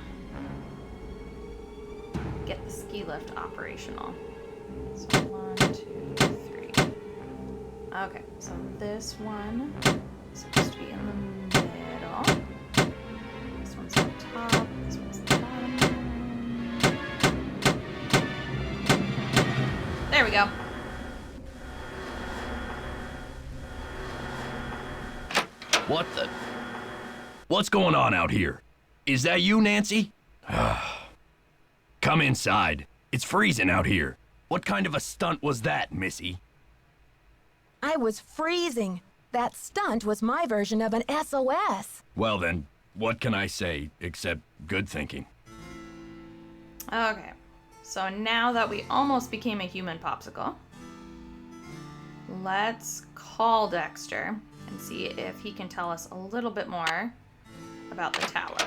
get the ski lift operational. So 1, 2, 3. Okay, so this one is supposed to be in the middle. This one's on top. This one's the bottom. There we go. What the? What's going on out here? Is that you, Nancy? Come inside. It's freezing out here. What kind of a stunt was that, Missy? I was freezing. That stunt was my version of an SOS. Well then, what can I say except good thinking? Okay, so now that we almost became a human popsicle, let's call Dexter and see if he can tell us a little bit more about the tower.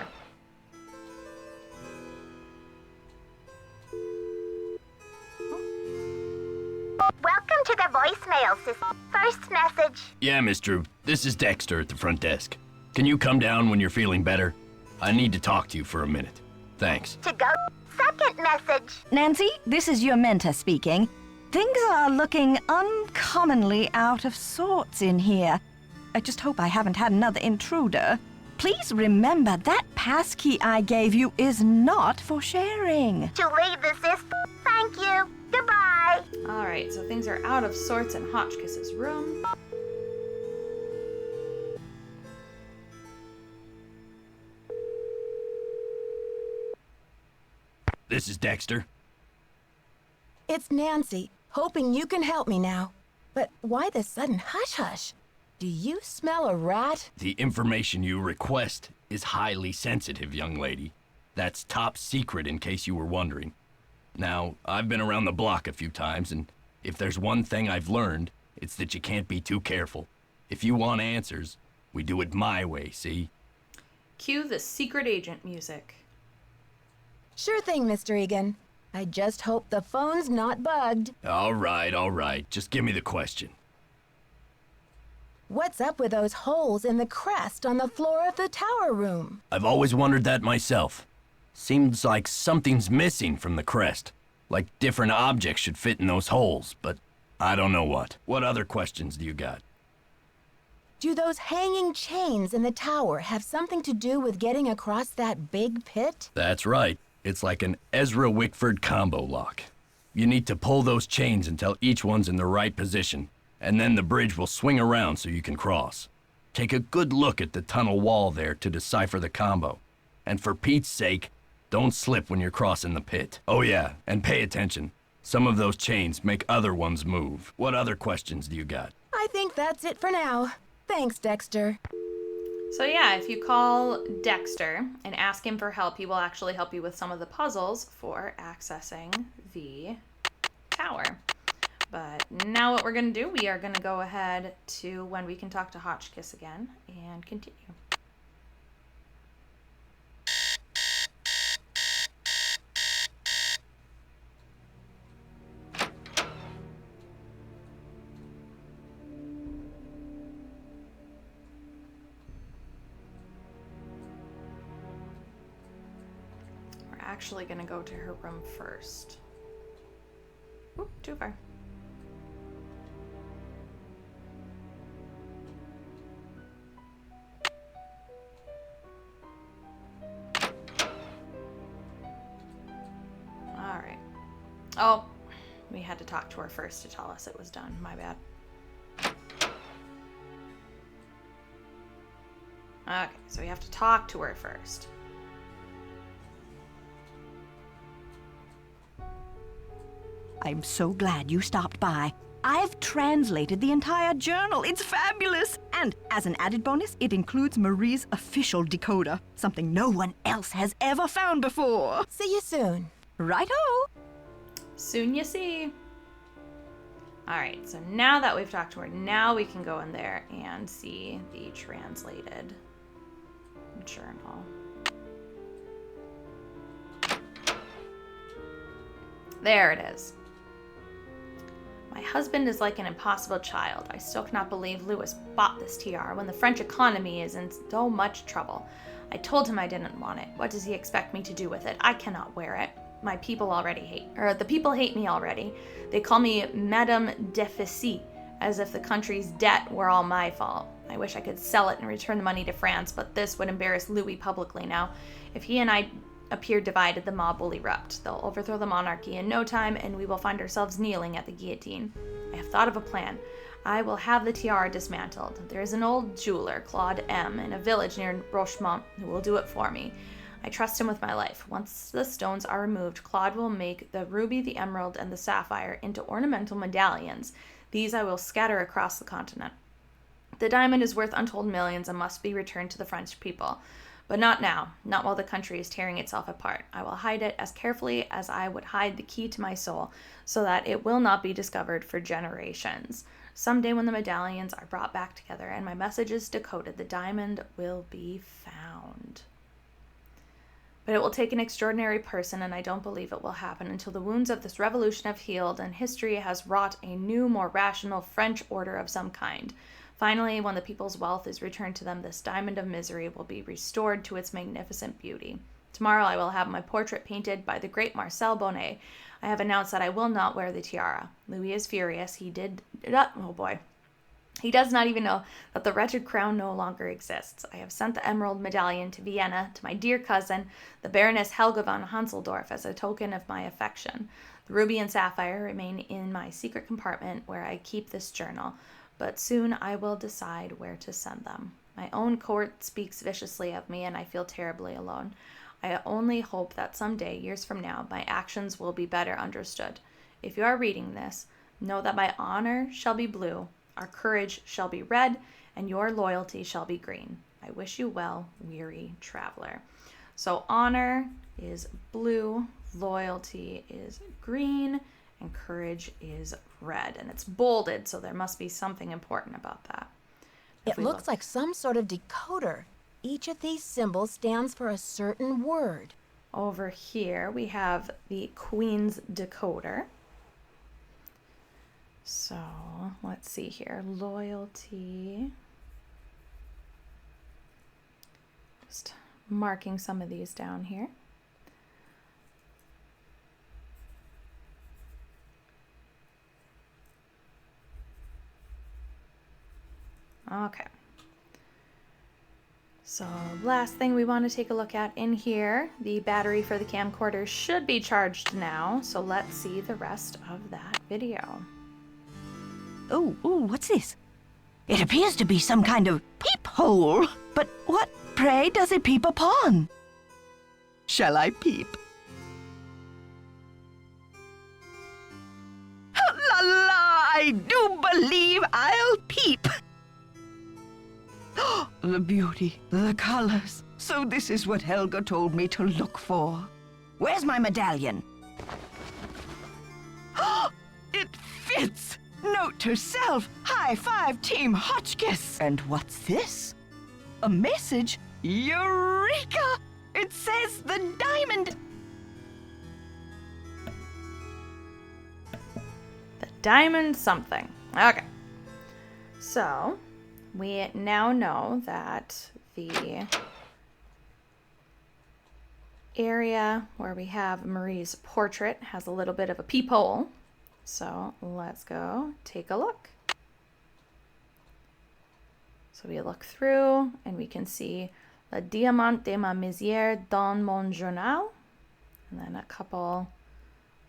Welcome to the voicemail system. First message. Yeah, Miss Drew. This is Dexter at the front desk. Can you come down when you're feeling better? I need to talk to you for a minute. Thanks. To go. Second message. Nancy, this is your mentor speaking. Things are looking uncommonly out of sorts in here. I just hope I haven't had another intruder. Please remember that passkey I gave you is not for sharing. To leave the system. Thank you. Goodbye. Alright, so things are out of sorts in Hotchkiss's room. This is Dexter. It's Nancy, hoping you can help me now. But why the sudden hush-hush? Do you smell a rat? The information you request is highly sensitive, young lady. That's top secret in case you were wondering. Now, I've been around the block a few times, and if there's one thing I've learned, it's that you can't be too careful. If you want answers, we do it my way, see? Cue the secret agent music. Sure thing, Mr. Egan. I just hope the phone's not bugged. All right. Just give me the question. What's up with those holes in the crest on the floor of the tower room? I've always wondered that myself. Seems like something's missing from the crest. Like different objects should fit in those holes, but I don't know what. What other questions do you got? Do those hanging chains in the tower have something to do with getting across that big pit? That's right. It's like an Ezra Wickford combo lock. You need to pull those chains until each one's in the right position, and then the bridge will swing around so you can cross. Take a good look at the tunnel wall there to decipher the combo. And for Pete's sake, don't slip when you're crossing the pit. Oh yeah, and pay attention. Some of those chains make other ones move. What other questions do you got? I think that's it for now. Thanks, Dexter. So yeah, if you call Dexter and ask him for help, he will actually help you with some of the puzzles for accessing the tower. But now what we're going to do, we are going to go ahead to when we can talk to Hotchkiss again and continue. actually going to go to her room first. Oop, too far. Alright. Oh, we had to talk to her first to tell us it was done. My bad. Okay, so we have to talk to her first. I'm so glad you stopped by. I've translated the entire journal. It's fabulous. And as an added bonus, it includes Marie's official decoder, something no one else has ever found before. See you soon. Righto. Soon you see. Alright, so now that we've talked to her, now we can go in there and see the translated journal. There it is. My husband is like an impossible child. I still cannot believe Louis bought this tiara when the French economy is in so much trouble. I told him I didn't want it. What does he expect me to do with it? I cannot wear it. The people hate me already. They call me Madame Deficit, as if the country's debt were all my fault. I wish I could sell it and return the money to France, but this would embarrass Louis publicly now. If he and I appear divided, the mob will erupt. They'll overthrow the monarchy in no time, and we will find ourselves kneeling at the guillotine. I have thought of a plan. I will have the tiara dismantled. There is an old jeweler, Claude M., in a village near Rochemont, who will do it for me. I trust him with my life. Once the stones are removed, Claude will make the ruby, the emerald, and the sapphire into ornamental medallions. These I will scatter across the continent. The diamond is worth untold millions and must be returned to the French people. But not now, not while the country is tearing itself apart. I will hide it as carefully as I would hide the key to my soul, so that it will not be discovered for generations. Someday when the medallions are brought back together and my message is decoded, the diamond will be found. But it will take an extraordinary person, and I don't believe it will happen until the wounds of this revolution have healed and history has wrought a new, more rational French order of some kind. Finally, when the people's wealth is returned to them, this diamond of misery will be restored to its magnificent beauty. Tomorrow I will have my portrait painted by the great Marcel Bonnet. I have announced that I will not wear the tiara. Louis is furious. He does not even know that the wretched crown no longer exists. I have sent the emerald medallion to Vienna to my dear cousin, the Baroness Helga von Hanselsdorf, as a token of my affection. The ruby and sapphire remain in my secret compartment where I keep this journal, but soon I will decide where to send them. My own court speaks viciously of me, and I feel terribly alone. I only hope that someday, years from now, my actions will be better understood. If you are reading this, know that my honor shall be blue, our courage shall be red, and your loyalty shall be green. I wish you well, weary traveler. So honor is blue, loyalty is green, and courage is red. And it's bolded, so there must be something important about that. It looks like some sort of decoder. Each of these symbols stands for a certain word. Over here we have the Queen's decoder. So let's see here. Loyalty. Just marking some of these down here. Okay. So last thing we want to take a look at in here, the battery for the camcorder should be charged now. So let's see the rest of that video. Oh, what's this? It appears to be some kind of peephole. But what, pray, does it peep upon? Shall I peep? La la, I do believe I'll peep. The beauty, the colors. So this is what Helga told me to look for. Where's my medallion? It fits! Note to self, high five Team Hotchkiss. And what's this? A message? Eureka! It says the diamond. The diamond something. Okay. So we now know that the area where we have Marie's portrait has a little bit of a peephole. So let's go take a look. So we look through and we can see Le diamant de ma misère dans mon journal. And then a couple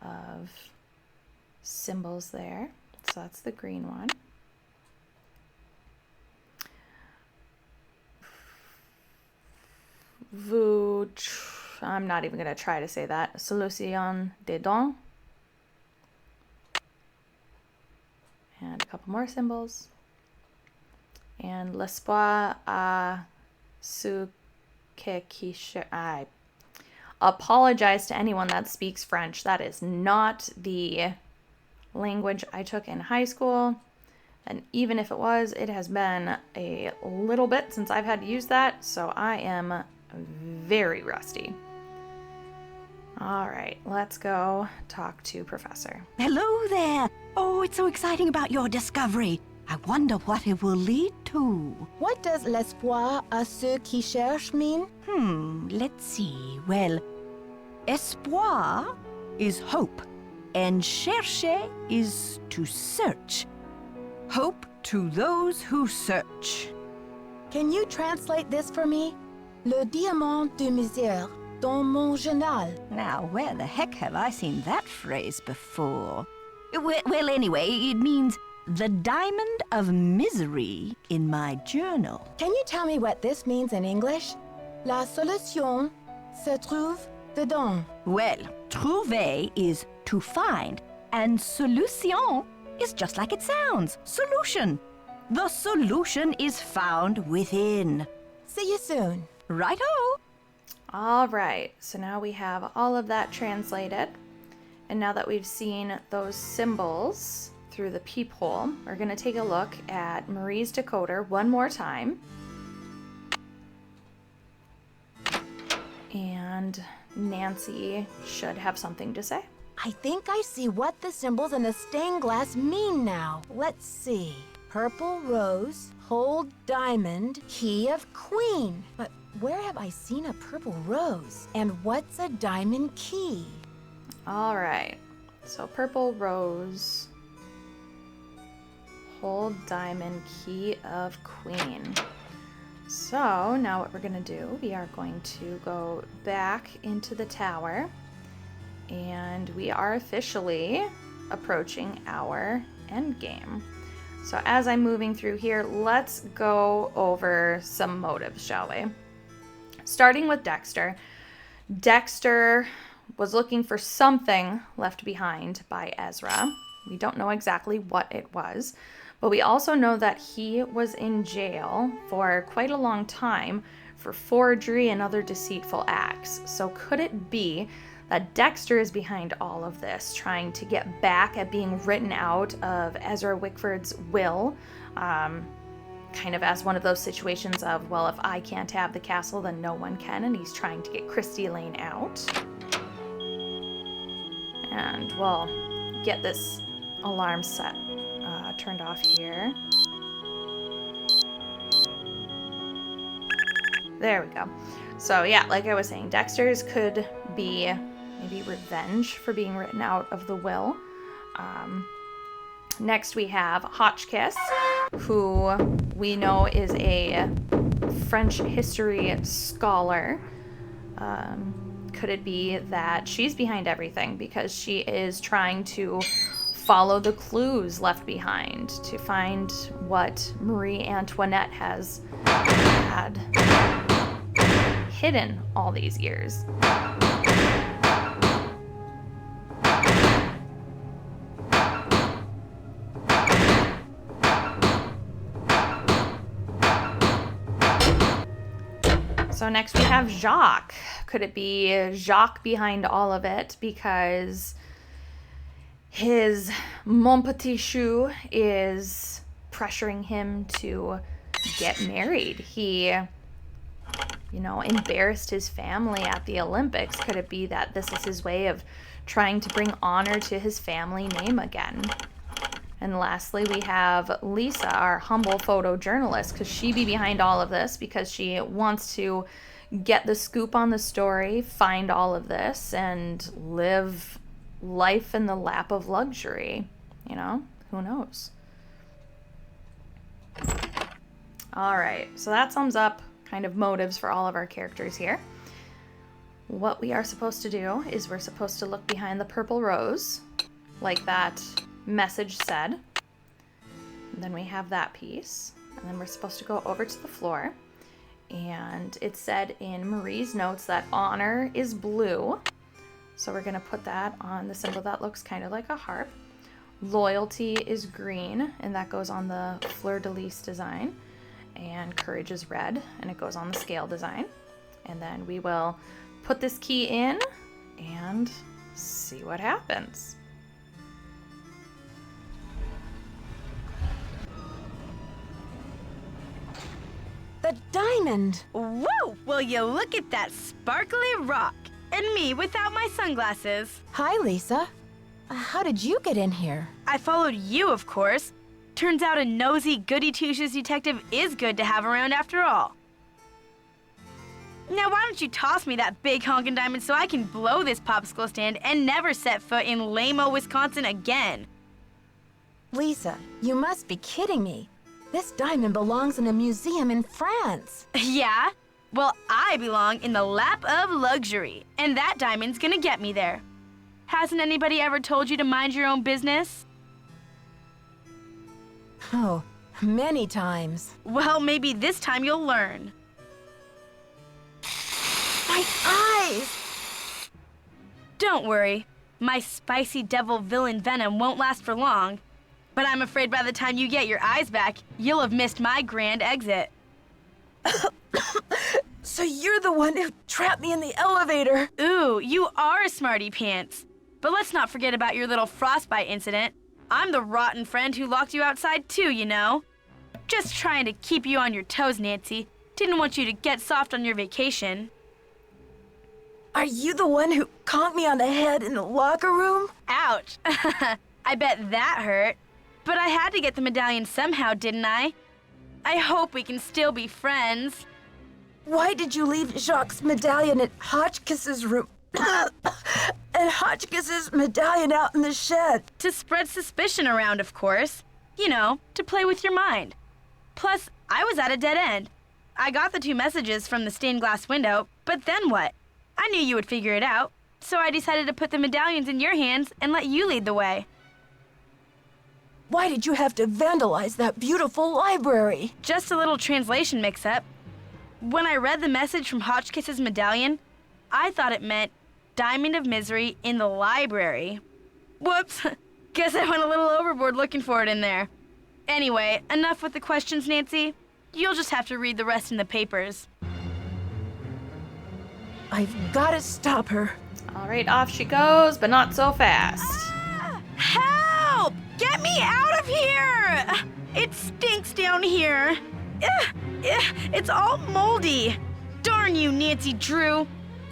of symbols there. So that's the green one. I'm not even going to try to say that. Solution des dons. And a couple more symbols. And l'espoir à ce qui I apologize to anyone that speaks French. That is not the language I took in high school. And even if it was, it has been a little bit since I've had to use that. So I am very rusty. All right, let's go talk to Professor. Hello there. Oh, it's so exciting about your discovery. I wonder what it will lead to. What does l'espoir à ceux qui cherchent mean? Let's see. Well, espoir is hope, and chercher is to search. Hope to those who search. Can you translate this for me? Le diamant de misère dans mon journal. Now, where the heck have I seen that phrase before? Well, anyway, it means the diamond of misery in my journal. Can you tell me what this means in English? La solution se trouve dedans. Well, trouver is to find, and solution is just like it sounds. Solution. The solution is found within. See you soon. Righto. All right, so now we have all of that translated. And now that we've seen those symbols through the peephole, we're going to take a look at Marie's decoder one more time. And Nancy should have something to say. I think I see what the symbols in the stained glass mean now. Let's see. Purple rose, whole diamond, key of queen. But where have I seen a purple rose? And what's a diamond key? All right, so purple rose, whole diamond, key of queen. So now what we're going to do, we are going to go back into the tower, and we are officially approaching our end game. So as I'm moving through here, let's go over some motives, shall we? Starting with Dexter. Dexter was looking for something left behind by Ezra. We don't know exactly what it was, but we also know that he was in jail for quite a long time for forgery and other deceitful acts. So could it be that Dexter is behind all of this, trying to get back at being written out of Ezra Wickford's will, kind of as one of those situations of, well, if I can't have the castle, then no one can, and he's trying to get Christy Lane out. And we'll get this alarm set turned off here. There we go. So yeah, like I was saying, Dexter's could be maybe revenge for being written out of the will. Next we have Hotchkiss, who we know is a French history scholar. Could it be that she's behind everything because she is trying to follow the clues left behind to find what Marie Antoinette has had hidden all these years? So next we have Jacques. Could it be Jacques behind all of it because his Mon Petit Chou is pressuring him to get married? He, embarrassed his family at the Olympics. Could it be that this is his way of trying to bring honor to his family name again? And lastly, we have Lisa, our humble photojournalist. Could she be behind all of this because she wants to get the scoop on the story, find all of this, and live life in the lap of luxury. You know, who knows? All right, so that sums up kind of motives for all of our characters here. What we are supposed to do is we're supposed to look behind the purple rose, like that message said. And then we have that piece. And then we're supposed to go over to the floor. And it said in Marie's notes that honor is blue. So we're going to put that on the symbol that looks kind of like a harp. Loyalty is green, and that goes on the fleur-de-lis design. And courage is red, and it goes on the scale design. And then we will put this key in and see what happens. The diamond! Whoa! Will you look at that sparkly rock? And me without my sunglasses. Hi, Lisa. How did you get in here? I followed you, of course. Turns out a nosy, goody-two-shoes detective is good to have around after all. Now why don't you toss me that big honkin' diamond so I can blow this popsicle stand and never set foot in lame-o Wisconsin again? Lisa, you must be kidding me. This diamond belongs in a museum in France. Yeah? Well, I belong in the lap of luxury, and that diamond's gonna get me there. Hasn't anybody ever told you to mind your own business? Oh, many times. Well, maybe this time you'll learn. My eyes! Don't worry. My spicy devil villain venom won't last for long. But I'm afraid by the time you get your eyes back, you'll have missed my grand exit. So you're the one who trapped me in the elevator. Ooh, you are a smarty pants. But let's not forget about your little frostbite incident. I'm the rotten friend who locked you outside too, you know. Just trying to keep you on your toes, Nancy. Didn't want you to get soft on your vacation. Are you the one who conked me on the head in the locker room? Ouch. I bet that hurt. But I had to get the medallion somehow, didn't I? I hope we can still be friends. Why did you leave Jacques' medallion at Hotchkiss's room? And Hotchkiss's medallion out in the shed? To spread suspicion around, of course. You know, to play with your mind. Plus, I was at a dead end. I got the 2 messages from the stained glass window, but then what? I knew you would figure it out, so I decided to put the medallions in your hands and let you lead the way. Why did you have to vandalize that beautiful library? Just a little translation mix-up. When I read the message from Hotchkiss's medallion, I thought it meant Diamond of Misery in the library. Whoops, guess I went a little overboard looking for it in there. Anyway, enough with the questions, Nancy. You'll just have to read the rest in the papers. I've got to stop her. All right, off she goes, but not so fast. Help! Get me out of here! It stinks down here. It's all moldy. Darn you, Nancy Drew.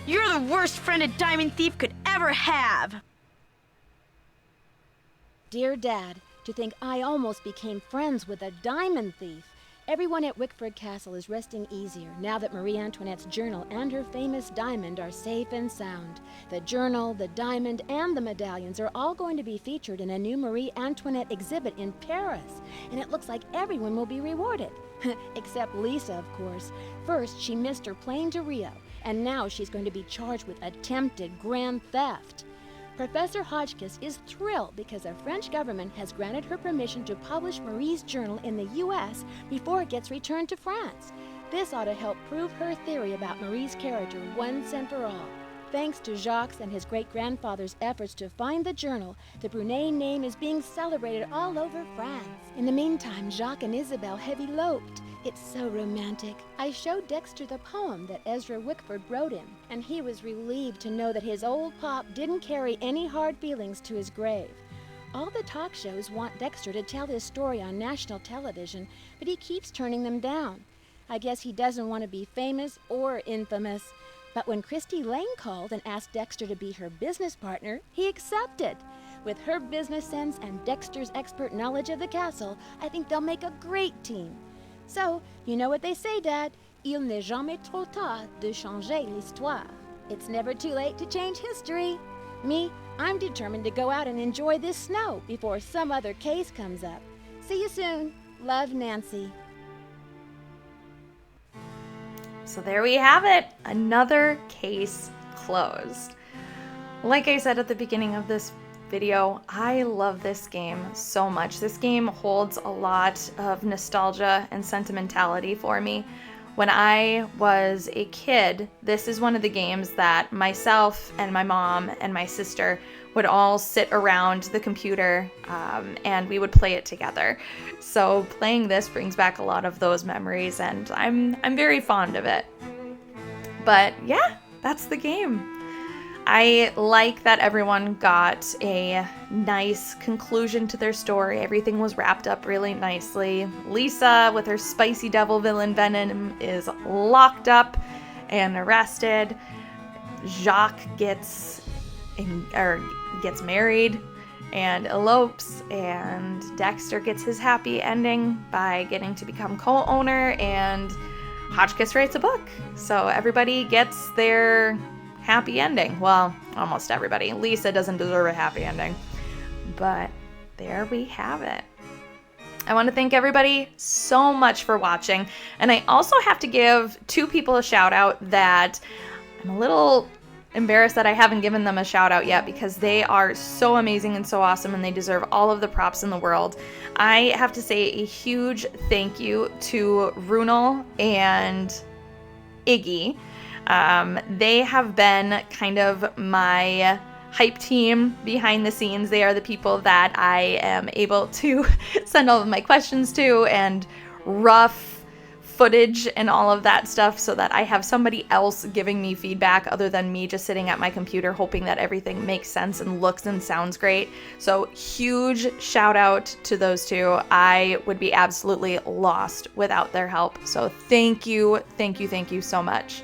You're the worst friend a diamond thief could ever have. Dear Dad, to think I almost became friends with a diamond thief. Everyone at Wickford Castle is resting easier now that Marie Antoinette's journal and her famous diamond are safe and sound. The journal, the diamond, and the medallions are all going to be featured in a new Marie Antoinette exhibit in Paris, and it looks like everyone will be rewarded. Except Lisa, of course. First, she missed her plane to Rio, and now she's going to be charged with attempted grand theft. Professor Hotchkiss is thrilled because the French government has granted her permission to publish Marie's journal in the U.S. before it gets returned to France. This ought to help prove her theory about Marie's character once and for all. Thanks to Jacques and his great-grandfather's efforts to find the journal, the Brunet name is being celebrated all over France. In the meantime, Jacques and Isabel have eloped. It's so romantic. I showed Dexter the poem that Ezra Wickford wrote him, and he was relieved to know that his old pop didn't carry any hard feelings to his grave. All the talk shows want Dexter to tell his story on national television, but he keeps turning them down. I guess he doesn't want to be famous or infamous. But when Christy Lane called and asked Dexter to be her business partner, he accepted. With her business sense and Dexter's expert knowledge of the castle, I think they'll make a great team. So, you know what they say, Dad. Il n'est jamais trop tard de changer l'histoire. It's never too late to change history. Me, I'm determined to go out and enjoy this snow before some other case comes up. See you soon. Love, Nancy. So there we have it. Another case closed. Like I said at the beginning of this video, I love this game so much. This game holds a lot of nostalgia and sentimentality for me. When I was a kid, this is one of the games that myself and my mom and my sister would all sit around the computer and we would play it together. So playing this brings back a lot of those memories, and I'm very fond of it. But yeah, that's the game. I like that everyone got a nice conclusion to their story. Everything was wrapped up really nicely. Lisa, with her spicy devil villain venom, is locked up and arrested. Jacques gets married and elopes, and Dexter gets his happy ending by getting to become co-owner, and Hotchkiss writes a book. So everybody gets their happy ending. Well, almost everybody. Lisa doesn't deserve a happy ending. But there we have it. I want to thank everybody so much for watching. And I also have to give two people a shout out that I'm a little embarrassed that I haven't given them a shout out yet, because they are so amazing and so awesome, and they deserve all of the props in the world. I have to say a huge thank you to Runel and Iggy. They have been kind of my hype team behind the scenes. They are the people that I am able to send all of my questions to and rough footage and all of that stuff, so that I have somebody else giving me feedback other than me just sitting at my computer hoping that everything makes sense and looks and sounds great. So huge shout out to those two. I would be absolutely lost without their help. So thank you so much.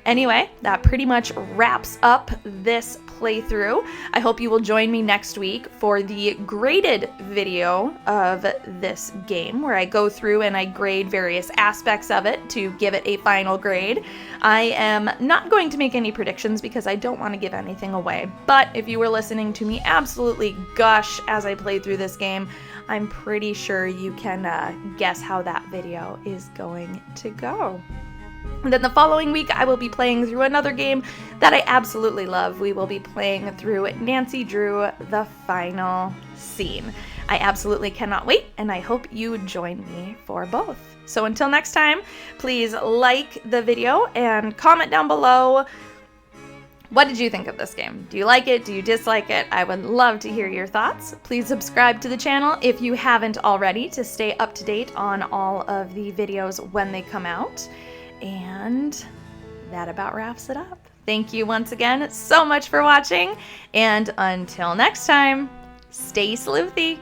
Anyway, that pretty much wraps up this playthrough. I hope you will join me next week for the graded video of this game, where I go through and I grade various aspects of it to give it a final grade. I am not going to make any predictions because I don't want to give anything away, but if you were listening to me absolutely gush as I played through this game, I'm pretty sure you can guess how that video is going to go. And then the following week, I will be playing through another game that I absolutely love. We will be playing through Nancy Drew, The Final Scene. I absolutely cannot wait, and I hope you join me for both. So until next time, please like the video and comment down below, what did you think of this game? Do you like it? Do you dislike it? I would love to hear your thoughts. Please subscribe to the channel if you haven't already to stay up to date on all of the videos when they come out. And that about wraps it up. Thank you once again so much for watching, and until next time, stay sleuthy.